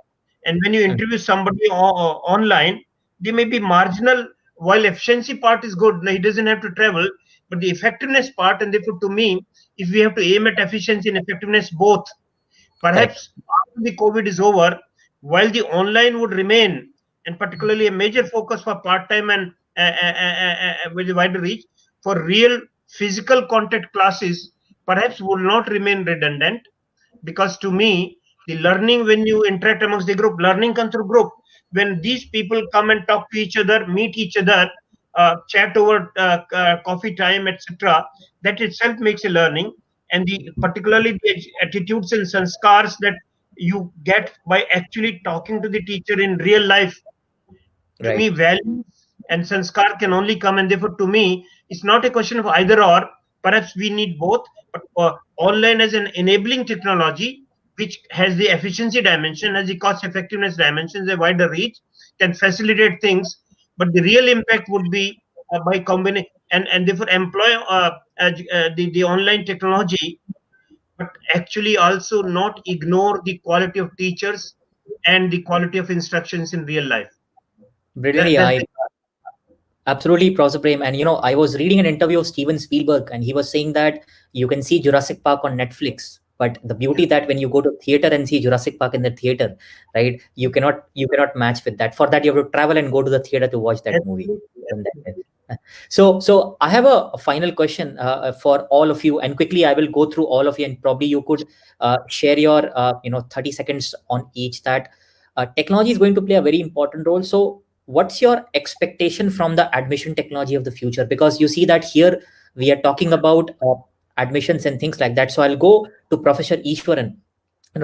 and when you interview somebody online, they may be marginal. While efficiency part is good, he doesn't have to travel, but the effectiveness part, and therefore to me, if we have to aim at efficiency and effectiveness both, Correct. perhaps after the COVID is over, while the online would remain, and particularly a major focus for part-time and with a wider reach, for real physical contact classes, perhaps will not remain redundant. Because to me, the learning, when you interact amongst the group, learning comes through group. When these people come and talk to each other, meet each other, chat over coffee time, etc., that itself makes a learning. And particularly the attitudes and sanskars that you get by actually talking to the teacher in real life, to me, Right. values and sanskar can only come, and therefore to me it's not a question of either or. Perhaps we need both, but online as an enabling technology, which has the efficiency dimension, has the cost effectiveness dimensions, a wider reach, can facilitate things, but the real impact would be by combining, and therefore employ the online technology, but actually also not ignore the quality of teachers and the quality of instructions in real life. Brilliantly, That's absolutely, Professor Prem. And I was reading an interview of Steven Spielberg, and he was saying that you can see Jurassic Park on Netflix, but the beauty that when you go to theater and see Jurassic Park in the theater, right, you cannot match with that. For that, you have to travel and go to the theater to watch that movie. So I have a final question for all of you, and quickly I will go through all of you, and probably you could share your 30 seconds on each. That technology is going to play a very important role. So what's your expectation from the admission technology of the future? Because you see that here we are talking about admissions and things like that. So I'll go to Professor Eswaran.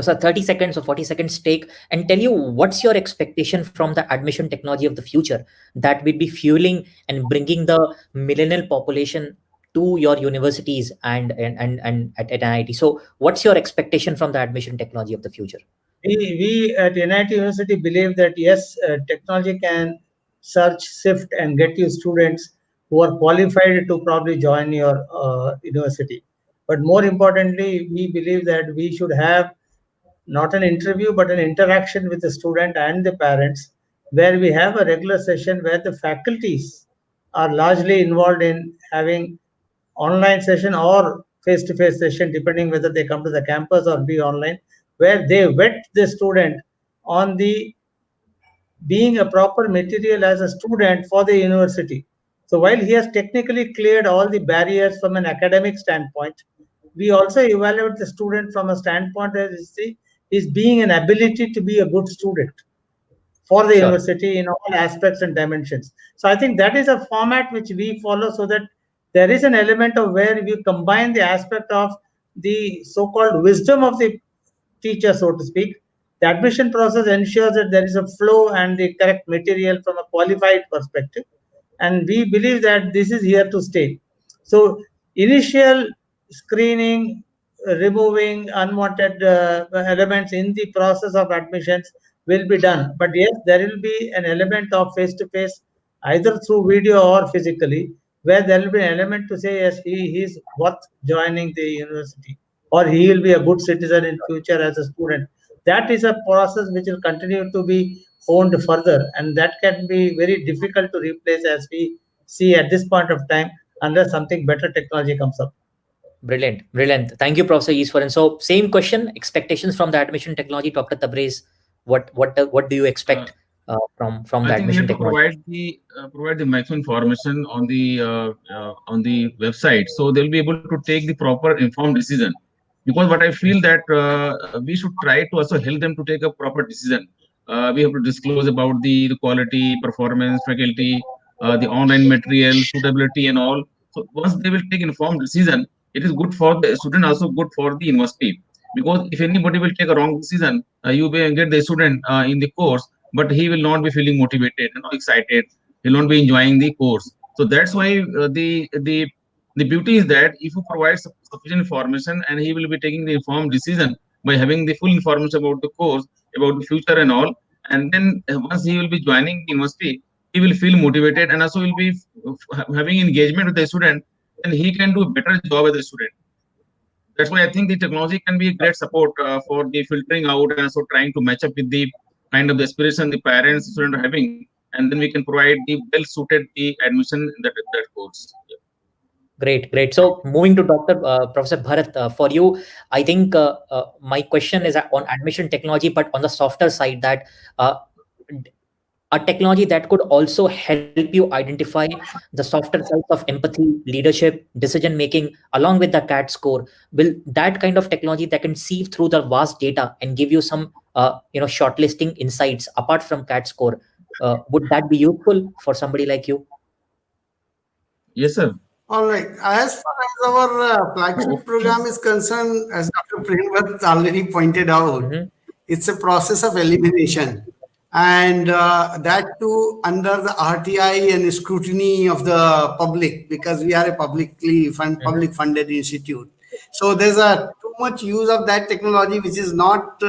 So 30 seconds or 40 seconds take and tell you what's your expectation from the admission technology of the future that will be fueling and bringing the millennial population to your universities and at NIIT. So what's your expectation from the admission technology of the future? We at NIIT University believe that yes, technology can search, sift, and get you students who are qualified to probably join your university. But more importantly, we believe that we should have not an interview but an interaction with the student and the parents, where we have a regular session where the faculties are largely involved in having online session or face-to-face session, depending whether they come to the campus or be online, where they vet the student on the being a proper material as a student for the university. So while he has technically cleared all the barriers from an academic standpoint, we also evaluate the student from a standpoint as is being an ability to be a good student for the Sure. university in all aspects and dimensions. So I think that is a format which we follow, so that there is an element of where we combine the aspect of the so-called wisdom of the teacher, so to speak. The admission process ensures that there is a flow and the correct material from a qualified perspective. And we believe that this is here to stay. So initial screening, removing unwanted elements in the process of admissions will be done. But yes, there will be an element of face to face, either through video or physically, where there will be an element to say yes, he is worth joining the university, or he will be a good citizen in future as a student. That is a process which will continue to be honed further, and that can be very difficult to replace as we see at this point of time, unless something better technology comes up. Brilliant, brilliant. Thank you, Professor Eswaran. So, same question: expectations from the admission technology, Dr. Tabrez. What do you expect from the I think we admission have to technology? provide the maximum information on the website, so they'll be able to take the proper informed decision. Because what I feel that we should try to also help them to take a proper decision. We have to disclose about the quality, performance, faculty, the online material, suitability, and all. So once they will take informed decision, it is good for the student, also good for the university. Because if anybody will take a wrong decision, you may get the student in the course, but he will not be feeling motivated and excited. He'll not be enjoying the course. So that's why the beauty is that if you provide sufficient information, and he will be taking the informed decision by having the full information about the course, about the future and all. And then once he will be joining the university, he will feel motivated and also will be having engagement with the student, and he can do a better job as a student. That's why I think the technology can be a great support for the filtering out and also trying to match up with the kind of the aspiration the parents students are having, and then we can provide the well suited the admission in that course. Yeah. Great. So moving to Dr. Professor Bharat, for you, I think my question is on admission technology, but on the softer side, that a technology that could also help you identify the softer sides of empathy, leadership, decision making, along with the CAT score. Will that kind of technology that can sieve through the vast data and give you some shortlisting insights apart from CAT score, would that be useful for somebody like you? Yes, sir. All right. As far as our flagship program is concerned, as Dr. Prem already pointed out, it's a process of elimination. And that too under the RTI and scrutiny of the public, because we are a public funded institute. So there's too much use of that technology which is not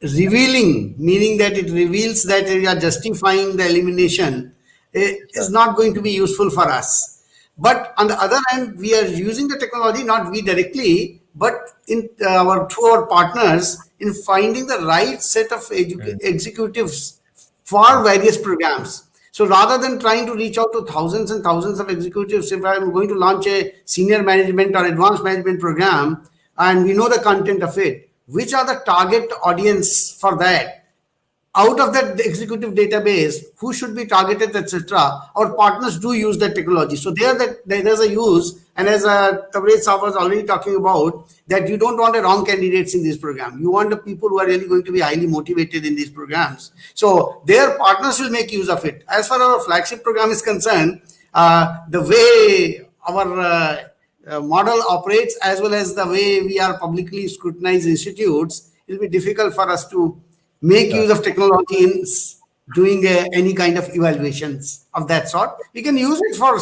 revealing, meaning that it reveals that we are justifying the elimination, is not going to be useful for us. But on the other hand, we are using the technology, not we directly, but in through our partners, in finding the right set of executives for various programs. So rather than trying to reach out to thousands and thousands of executives, if I'm going to launch a senior management or advanced management program, and we know the content of it, which are the target audience for that? Out of that executive database, who should be targeted, etc. Our partners do use that technology. So there's a use, and as Tabrez was already talking about, that you don't want the wrong candidates in this program. You want the people who are really going to be highly motivated in these programs. So their partners will make use of it. As far as our flagship program is concerned, the way our model operates, as well as the way we are publicly scrutinized institutes, it will be difficult for us to make use of technology in doing any kind of evaluations of that sort. We can use it for,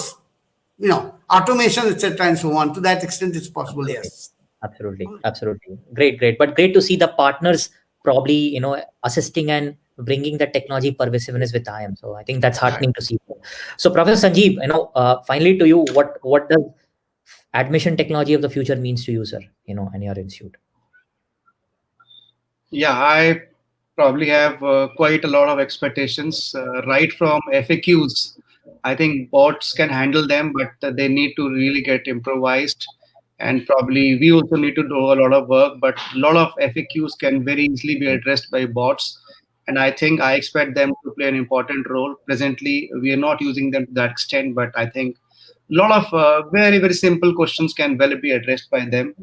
automation, etc., and so on. To that extent, it's possible. Yes. Absolutely. Great. But great to see the partners probably, assisting and bringing the technology pervasiveness with IIM. So I think that's heartening to see. So Professor Sanjiv, finally to you, what does admission technology of the future means to you, sir? And your institute. Yeah, I probably have quite a lot of expectations, right from FAQs. I think bots can handle them, but they need to really get improvised. And probably we also need to do a lot of work, but a lot of FAQs can very easily be addressed by bots. And I expect them to play an important role. Presently, we are not using them to that extent, but I think a lot of very, very simple questions can well be addressed by them.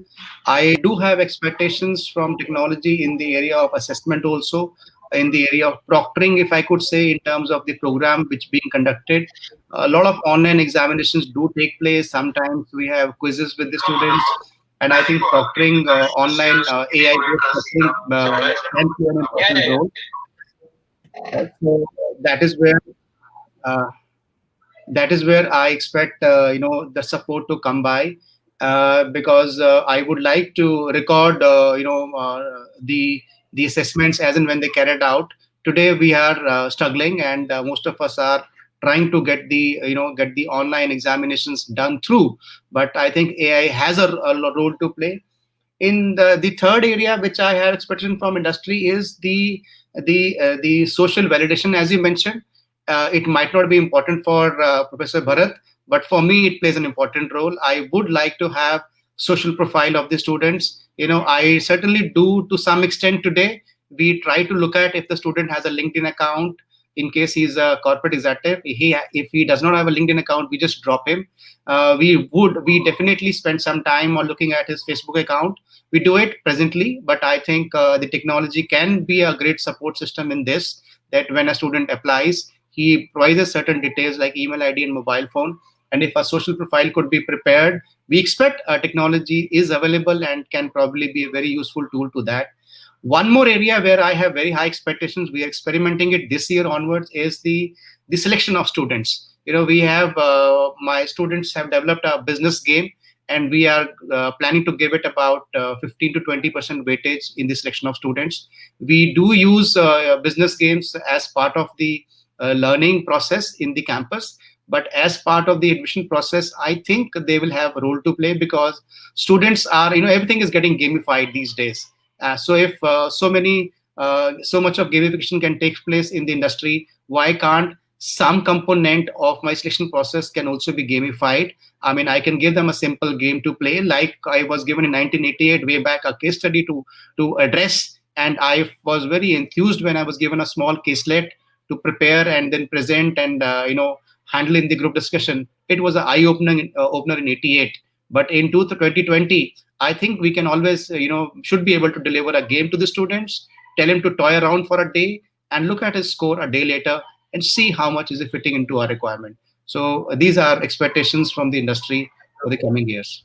I do have expectations from technology in the area of assessment also, in the area of proctoring, if I could say, in terms of the program which being conducted. A lot of online examinations do take place. Sometimes we have quizzes with the students. And I think proctoring online AI-based proctoring can play an important role. So that is where I expect the support to come by, because I would like to record the assessments as and when they carried out. Today we are struggling, and most of us are trying to get the online examinations done through. But I think AI has a role to play. In the third area, which I had expectation from industry, is the social validation, as you mentioned. it might not be important for Professor Bharat, but for me, it plays an important role. I would like to have social profile of the students. I certainly do to some extent today. We try to look at if the student has a LinkedIn account. In case he's a corporate executive, if he does not have a LinkedIn account, we just drop him. We definitely spend some time on looking at his Facebook account. We do it presently, but I think the technology can be a great support system in this, that when a student applies, he provides certain details like email ID and mobile phone. And if a social profile could be prepared, we expect technology is available and can probably be a very useful tool to that. One more area where I have very high expectations, we are experimenting it this year onwards, is the selection of students. We have, my students have developed a business game, and we are planning to give it about 15 to 20% weightage in the selection of students. We do use business games as part of the learning process in the campus, but as part of the admission process, I think they will have a role to play, because students are, everything is getting gamified these days. So if so much of gamification can take place in the industry, why can't some component of my selection process can also be gamified? I mean, I can give them a simple game to play, like I was given in 1988 way back a case study to address, and I was very enthused when I was given a small caselet to prepare and then present and handle in the group discussion. It was an eye-opener in 88. But in 2020, I think we can always, should be able to deliver a game to the students, tell him to toy around for a day and look at his score a day later and see how much is it fitting into our requirement. So these are expectations from the industry for the coming years.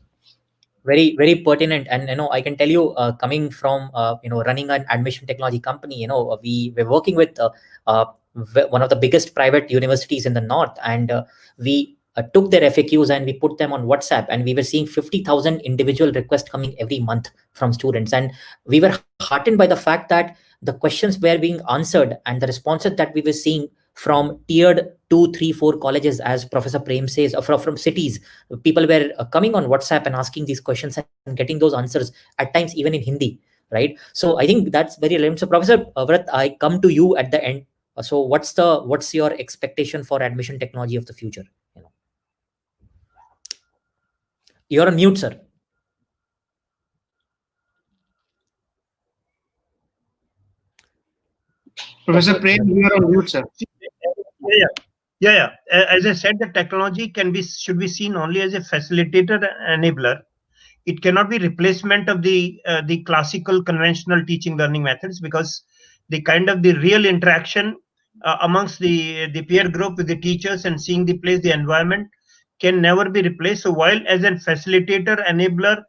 Very, very pertinent. And I can tell you, coming from running an admission technology company, we were working with one of the biggest private universities in the north, and we took their FAQs and we put them on WhatsApp, and we were seeing 50,000 individual requests coming every month from students. And we were heartened by the fact that the questions were being answered, and the responses that we were seeing from tiered 2, 3, 4 colleges, as Professor Prem says, from cities, people were coming on WhatsApp and asking these questions and getting those answers at times even in Hindi, right? So I think that's very relevant. So Professor Vrat, I come to you at the end. So what's your expectation for admission technology of the future? You're on mute, sir. Professor Prem, you are on mute, sir. Yeah. As I said, the technology should be seen only as a facilitator and enabler. It cannot be replacement of the classical conventional teaching learning methods, because the real interaction amongst the peer group with the teachers and seeing the place, the environment, can never be replaced. So while as a facilitator, enabler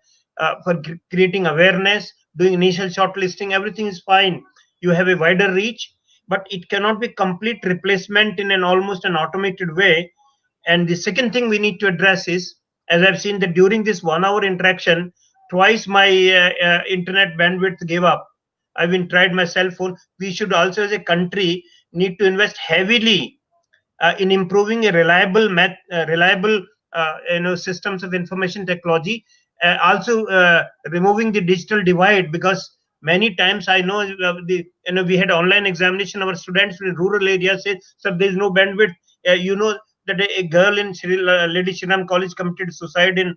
for creating awareness, doing initial shortlisting, everything is fine. You have a wider reach, but it cannot be complete replacement in an almost an automated way. And the second thing we need to address is, as I've seen that during this 1 hour interaction, twice my internet bandwidth gave up. I've been tried my cell phone. We should also, as a country, need to invest heavily in improving a reliable systems of information technology. Also removing the digital divide, because many times I know we had online examination. Our students in rural areas say, "Sir, there is no bandwidth." That a girl in Lady Shriram College committed suicide in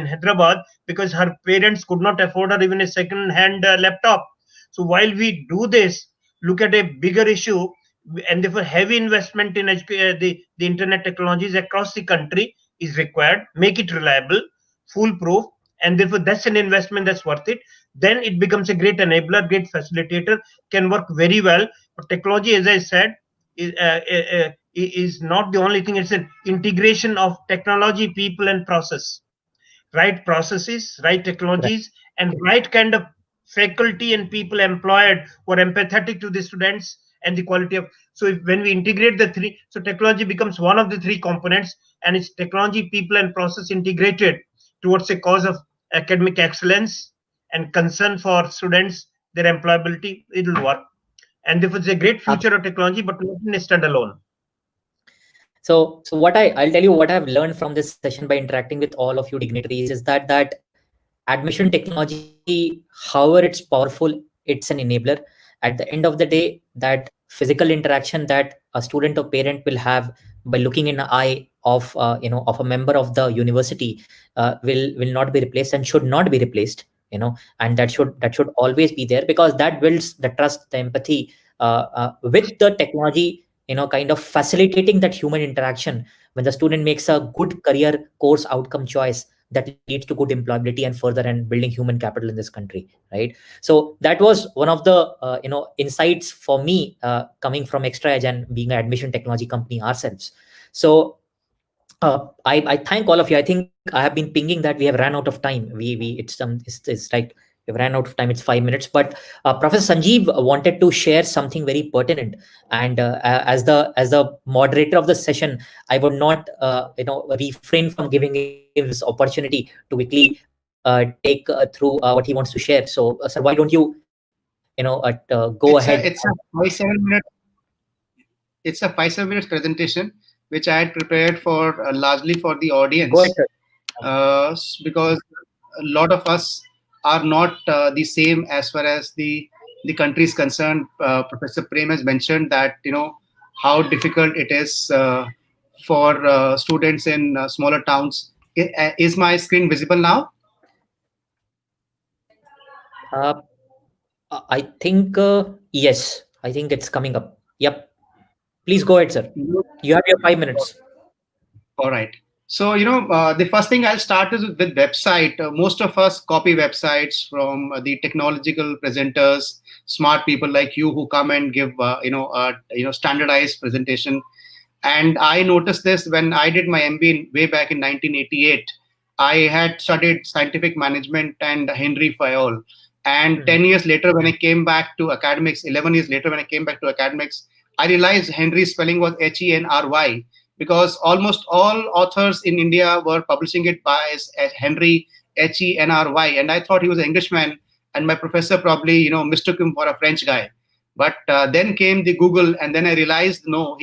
Hyderabad because her parents could not afford her even a second-hand laptop. So while we do this, look at a bigger issue, and therefore heavy investment in the internet technologies across the country is required. Make it reliable, foolproof, and therefore that's an investment that's worth it. Then it becomes a great enabler, great facilitator, can work very well. But technology, as I said, is not the only thing. It's an integration of technology, people, and process. Right processes, right technologies, and right kind of faculty and people employed who are empathetic to the students and the quality of. So when we integrate the three, so technology becomes one of the three components, and it's technology, people, and process integrated towards a cause of academic excellence and concern for students, their employability. It will work, and therefore it's a great future of technology, but not in a standalone. So what I'll tell you what I've learned from this session by interacting with all of you dignitaries is that admission technology, however it's powerful, it's an enabler. At the end of the day, that physical interaction that a student or parent will have by looking in the eye of of a member of the university will not be replaced and should not be replaced, and that should always be there, because that builds the trust, the empathy with the technology, kind of facilitating that human interaction. When the student makes a good career course outcome choice, that leads to good employability and further and building human capital in this country, right? So that was one of the insights for me, coming from ExtraaEdge and being an admission technology company ourselves. So I thank all of you. I think I have been pinging that we have ran out of time. It's like we've ran out of time. It's 5 minutes. But Professor Sanjiv wanted to share something very pertinent. And as the moderator of the session, I would not refrain from giving him this opportunity to quickly take through what he wants to share. So sir, why don't you go ahead? It's a 5-7 minute. It's a 5-7 minutes presentation which I had prepared for largely for the audience. Go ahead, sir. Because a lot of us are not the same as far as the country is concerned. Professor Prem has mentioned that how difficult it is for students in smaller towns. Is my screen visible now? I think yes. I think it's coming up. Yep. Please go ahead, sir. You have your 5 minutes. All right. So, the first thing I'll start is with website. Most of us copy websites from the technological presenters, smart people like you who come and give, standardized presentation. And I noticed this when I did my MBA way back in 1988. I had studied scientific management and Henry Fayol. And 10 years later, when I came back to academics, 11 years later, when I came back to academics, I realized Henry's spelling was Henry, because almost all authors in India were publishing it as Henry, Henry. And I thought he was an Englishman, and my professor probably, mistook him for a French guy. But then came the Google, and then I realized, no,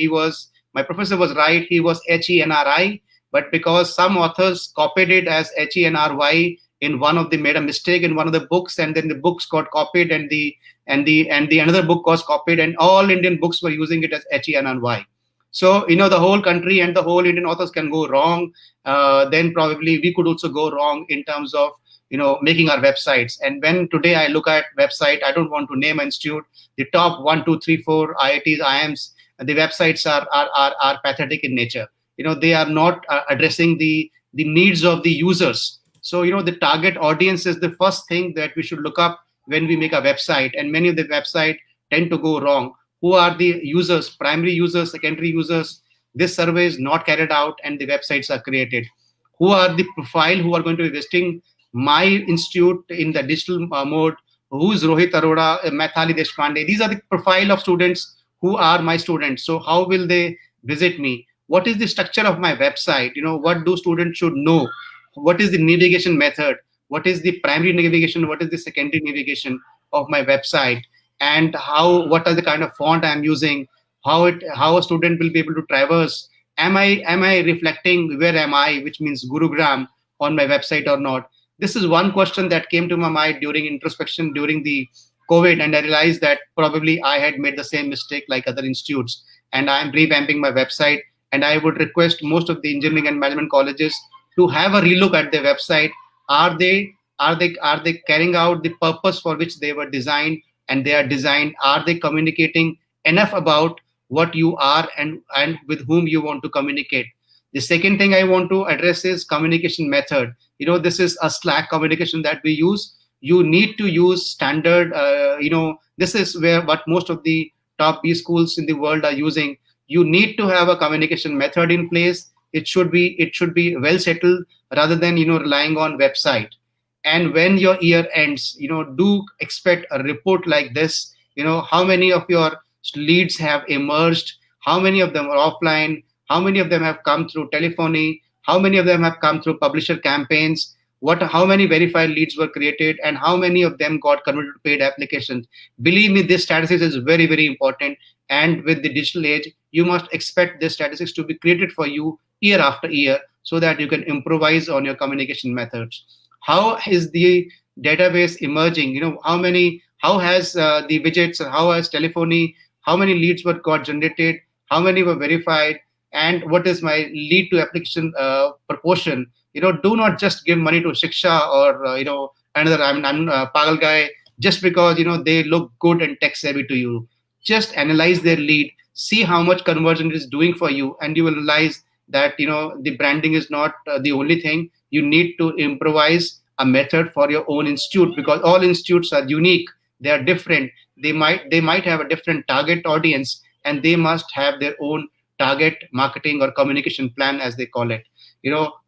my professor was right. He was Henry, but because some authors copied it as Henry in one of them, made a mistake in one of the books, and then the books got copied, and the another book was copied, and all Indian books were using it as Henry. So, the whole country and the whole Indian authors can go wrong. Then probably we could also go wrong in terms of, making our websites. And when today I look at website, I don't want to name an institute, the top 1, 2, 3, 4 IITs, IIMs, the websites are pathetic in nature. They are not addressing the needs of the users. So, the target audience is the first thing that we should look up when we make a website. And many of the websites tend to go wrong. Who are the users, primary users, secondary users? This survey is not carried out and the websites are created. Who are the profile who are going to be visiting my institute in the digital mode? Who's Rohit Arora, Maithali Deshpande? These are the profile of students who are my students. So how will they visit me? What is the structure of my website? What do students should know? What is the navigation method? What is the primary navigation? What is the secondary navigation of my website? And what are the kind of font I'm using? How a student will be able to traverse? Am I reflecting where am I, which means Gurugram, on my website or not? This is one question that came to my mind during introspection during the COVID, and I realized that probably I had made the same mistake like other institutes, and I'm revamping my website. And I would request most of the engineering and management colleges to have a relook at their website. Are they carrying out the purpose for which they were designed? And they are designed, are they communicating enough about what you are and with whom you want to communicate? The second thing I want to address is communication method. This is a Slack communication that we use. You need to use standard, this is what most of the top B schools in the world are using. You need to have a communication method in place. It should be well settled rather than, relying on website. And when your year ends, do expect a report like this. How many of your leads have emerged? How many of them are offline? How many of them have come through telephony? How many of them have come through publisher campaigns? How many verified leads were created? And how many of them got converted to paid applications? Believe me, this statistics is very, very important. And with the digital age, you must expect this statistics to be created for you year after year so that you can improvise on your communication methods. How is the database emerging? How has the widgets, how has telephony, how many leads were got generated, how many were verified, and what is my lead to application proportion. Do not just give money to Shiksha or another. I'm Pagal guy just because they look good and tech savvy to you. Just analyze their lead, see how much conversion it is doing for you, and you will realize that the branding is not the only thing. You need to improvise a method for your own institute, because all institutes are unique. They are different. They might have a different target audience, and they must have their own target marketing or communication plan, as they call it.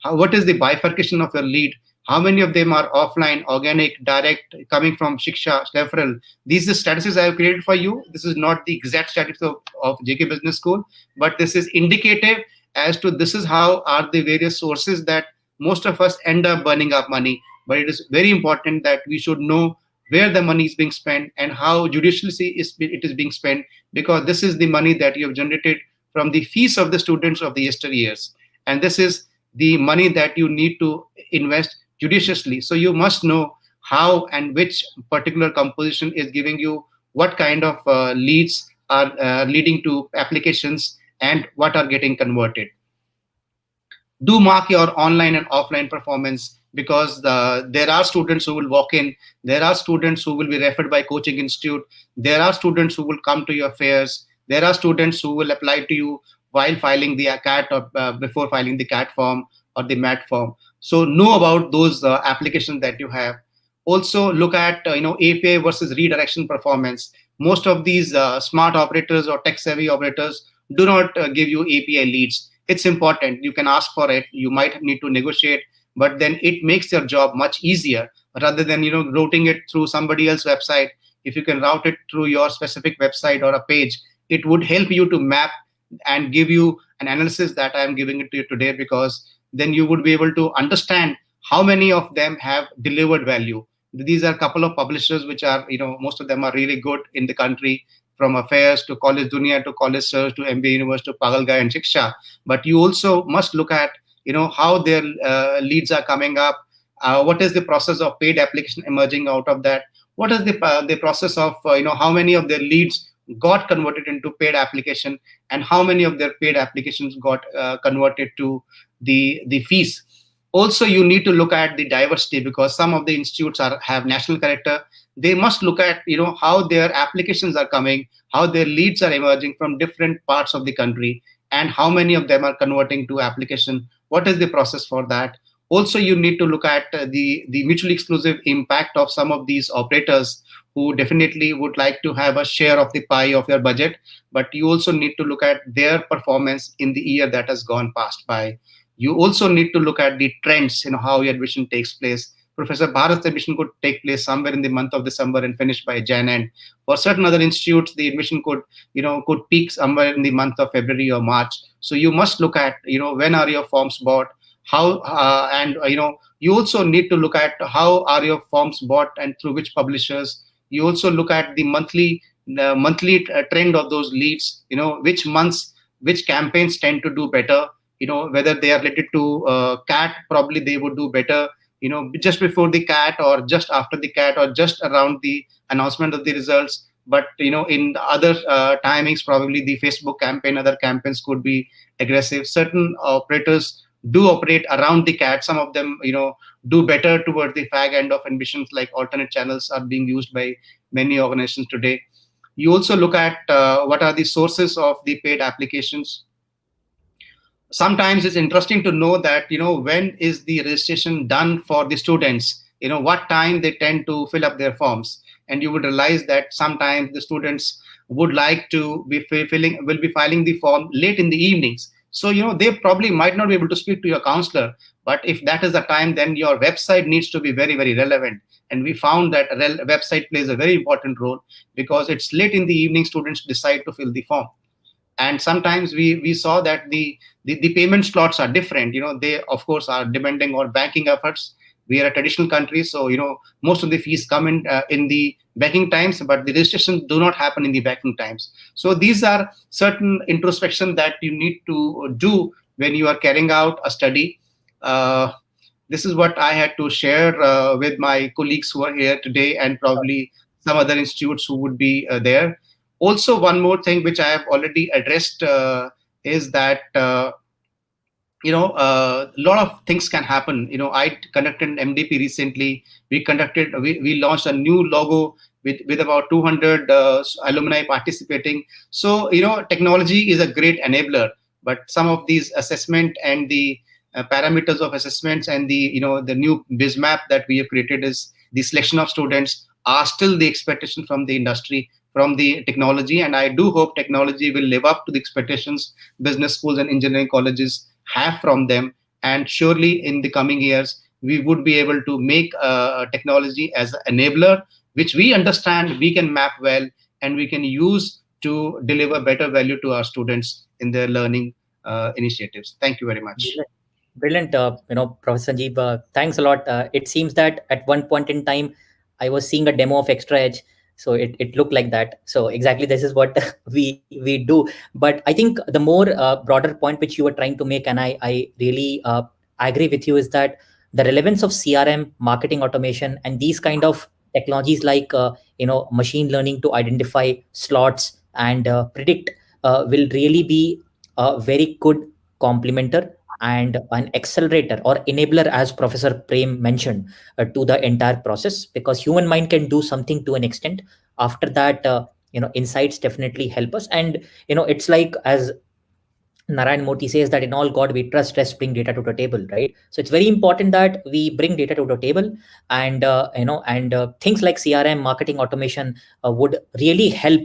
What is the bifurcation of your lead? How many of them are offline, organic, direct, coming from Shiksha, referral? These are statistics I have created for you. This is not the exact statistics of JK Business School, but this is indicative as to this is how are the various sources that most of us end up burning up money. But it is very important that we should know where the money is being spent and how judiciously it is being spent, because this is the money that you have generated from the fees of the students of the yesteryears. And this is the money that you need to invest judiciously. So you must know how and which particular composition is giving you what kind of leads are leading to applications and what are getting converted. Do mark your online and offline performance, because there are students who will walk in, there are students who will be referred by coaching institute, there are students who will come to your fairs, there are students who will apply to you while filing the CAT or before filing the CAT form or the MAT form. So know about those applications that you have. Also look at API versus redirection performance. Most of these smart operators or tech savvy operators do not give you API leads. It's important. You can ask for it. You might need to negotiate, but then it makes your job much easier rather than routing it through somebody else's website. If you can route it through your specific website or a page, it would help you to map and give you an analysis that I am giving it to you today, because then you would be able to understand how many of them have delivered value. These are a couple of publishers which are, most of them are really good in the country, from affairs to College Dunia to College Search to MBA Universe to Pagal Guy and Shiksha. But you also must look at how their leads are coming up. What is the process of paid application emerging out of that? What is the process of how many of their leads got converted into paid application, and how many of their paid applications got converted to the fees? Also, you need to look at the diversity, because some of the institutes have national character. They must look at how their applications are coming, how their leads are emerging from different parts of the country, and how many of them are converting to application. What is the process for that? Also, you need to look at the mutually exclusive impact of some of these operators who definitely would like to have a share of the pie of your budget, but you also need to look at their performance in the year that has gone past by. You also need to look at the trends, how your admission takes place. Professor Bharat's admission could take place somewhere in the month of December and finish by Jan end. For certain other institutes, the admission could peak somewhere in the month of February or March. So you must look at, when are your forms bought, how, and you also need to look at how are your forms bought and through which publishers. You also look at the monthly trend of those leads, which months, which campaigns tend to do better, whether they are related to CAT, probably they would do better, just before the CAT or just after the CAT or just around the announcement of the results. But, in other timings, probably the Facebook campaign, other campaigns could be aggressive. Certain operators do operate around the CAT. Some of them, do better towards the fag end of ambitions, like alternate channels are being used by many organizations today. You also look at what are the sources of the paid applications. Sometimes it's interesting to know that, when is the registration done for the students, what time they tend to fill up their forms. And you would realize that sometimes the students would like to be filing the form late in the evenings. So, they probably might not be able to speak to your counselor, but if that is the time, then your website needs to be very, very relevant. And we found that website plays a very important role, because it's late in the evening students decide to fill the form. And sometimes we saw that the payment slots are different. They of course are depending on banking efforts. We are a traditional country, so most of the fees come in the banking times, but the registrations do not happen in the banking times. So these are certain introspection that you need to do when you are carrying out a study. This is what I had to share with my colleagues who are here today, and probably some other institutes who would be there. Also, one more thing which I have already addressed is that a lot of things can happen. I conducted an MDP recently. We launched a new logo with about 200 alumni participating. So technology is a great enabler, but some of these assessment and the parameters of assessments and the new BizMap that we have created is the selection of students are still the expectation from the industry, from the technology, and I do hope technology will live up to the expectations business schools and engineering colleges have from them. And surely in the coming years, we would be able to make technology as an enabler, which we understand we can map well and we can use to deliver better value to our students in their learning initiatives. Thank you very much. Brilliant, Professor Sanjiv. Thanks a lot. It seems that at one point in time, I was seeing a demo of ExtraaEdge, so it looked like that. So exactly this is what we do. But I think the more broader point which you were trying to make, and I really agree with you, is that the relevance of CRM, marketing automation, and these kind of technologies like machine learning to identify slots and predict will really be a very good complementer and an accelerator or enabler, as Professor Prem mentioned, to the entire process, because human mind can do something to an extent. After that, insights definitely help us. And it's like, as Narayan Murthy says, that in all God we trust, let's bring data to the table, right? So it's very important that we bring data to the table, and things like CRM, marketing automation would really help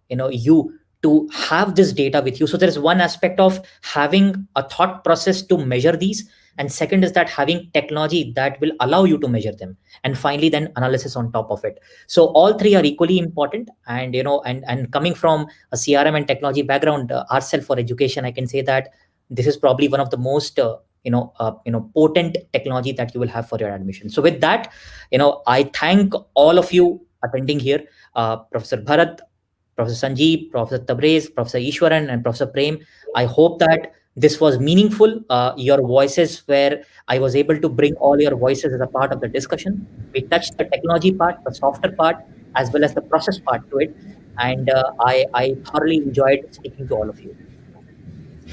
you to have this data with you. So there is one aspect of having a thought process to measure these, and second is that having technology that will allow you to measure them, and finally then analysis on top of it. So all three are equally important. And and coming from a CRM and technology background ourselves for education, I can say that this is probably one of the most potent technology that you will have for your admission. So with that, I thank all of you attending here, Professor Bharat, Professor Sanjiv, Professor Tabrez, Professor Eswaran, and Professor Prem. I hope that this was meaningful. Your voices were, I was able to bring all your voices as a part of the discussion. We touched the technology part, the softer part, as well as the process part to it. And I thoroughly enjoyed speaking to all of you.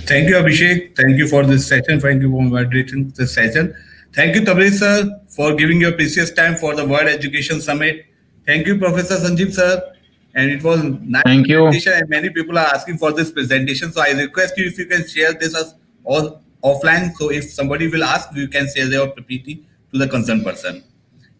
Thank you, Abhishek. Thank you for this session. Thank you for moderating this session. Thank you, Tabrez sir, for giving your precious time for the World Education Summit. Thank you, Professor Sanjiv sir. And it was nice Thank you. presentation, and many people are asking for this presentation. So I request you if you can share this as all offline. So if somebody will ask, you can share their PPT to the concerned person.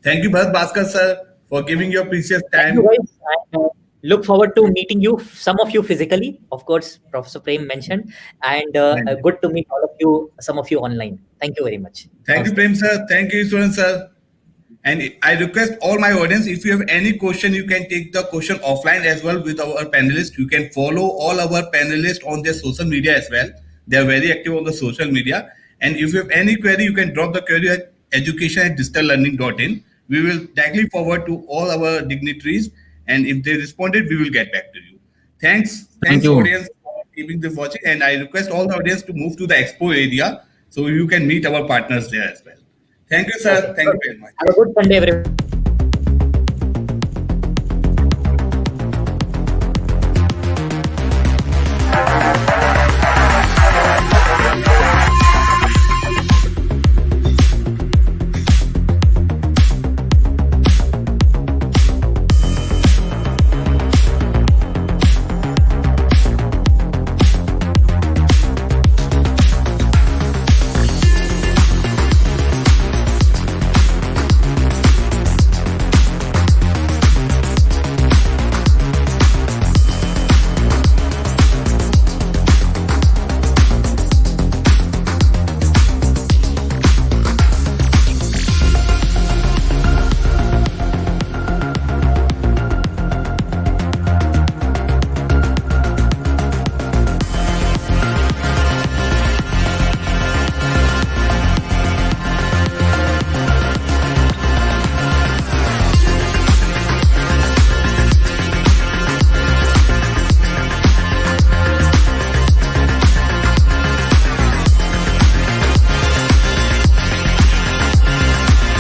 Thank you, Bhaskar sir, for giving your precious time. Thank you guys. I look forward to meeting you, some of you physically, of course, Professor Prem mentioned, and good to meet all of you, some of you online. Thank you very much. Thank you, Prem sir. Thank you, Eswaran sir. And I request all my audience, if you have any question, you can take the question offline as well with our panelists. You can follow all our panelists on their social media as well. They are very active on the social media. And if you have any query, you can drop the query at education@digitallearning.in. We will directly forward to all our dignitaries. And if they responded, we will get back to you. Thanks, you. audience, for keeping this watching. And I request all the audience to move to the expo area so you can meet our partners there as well. Thank you, sir. Thank you very much. Have a good Sunday, everyone.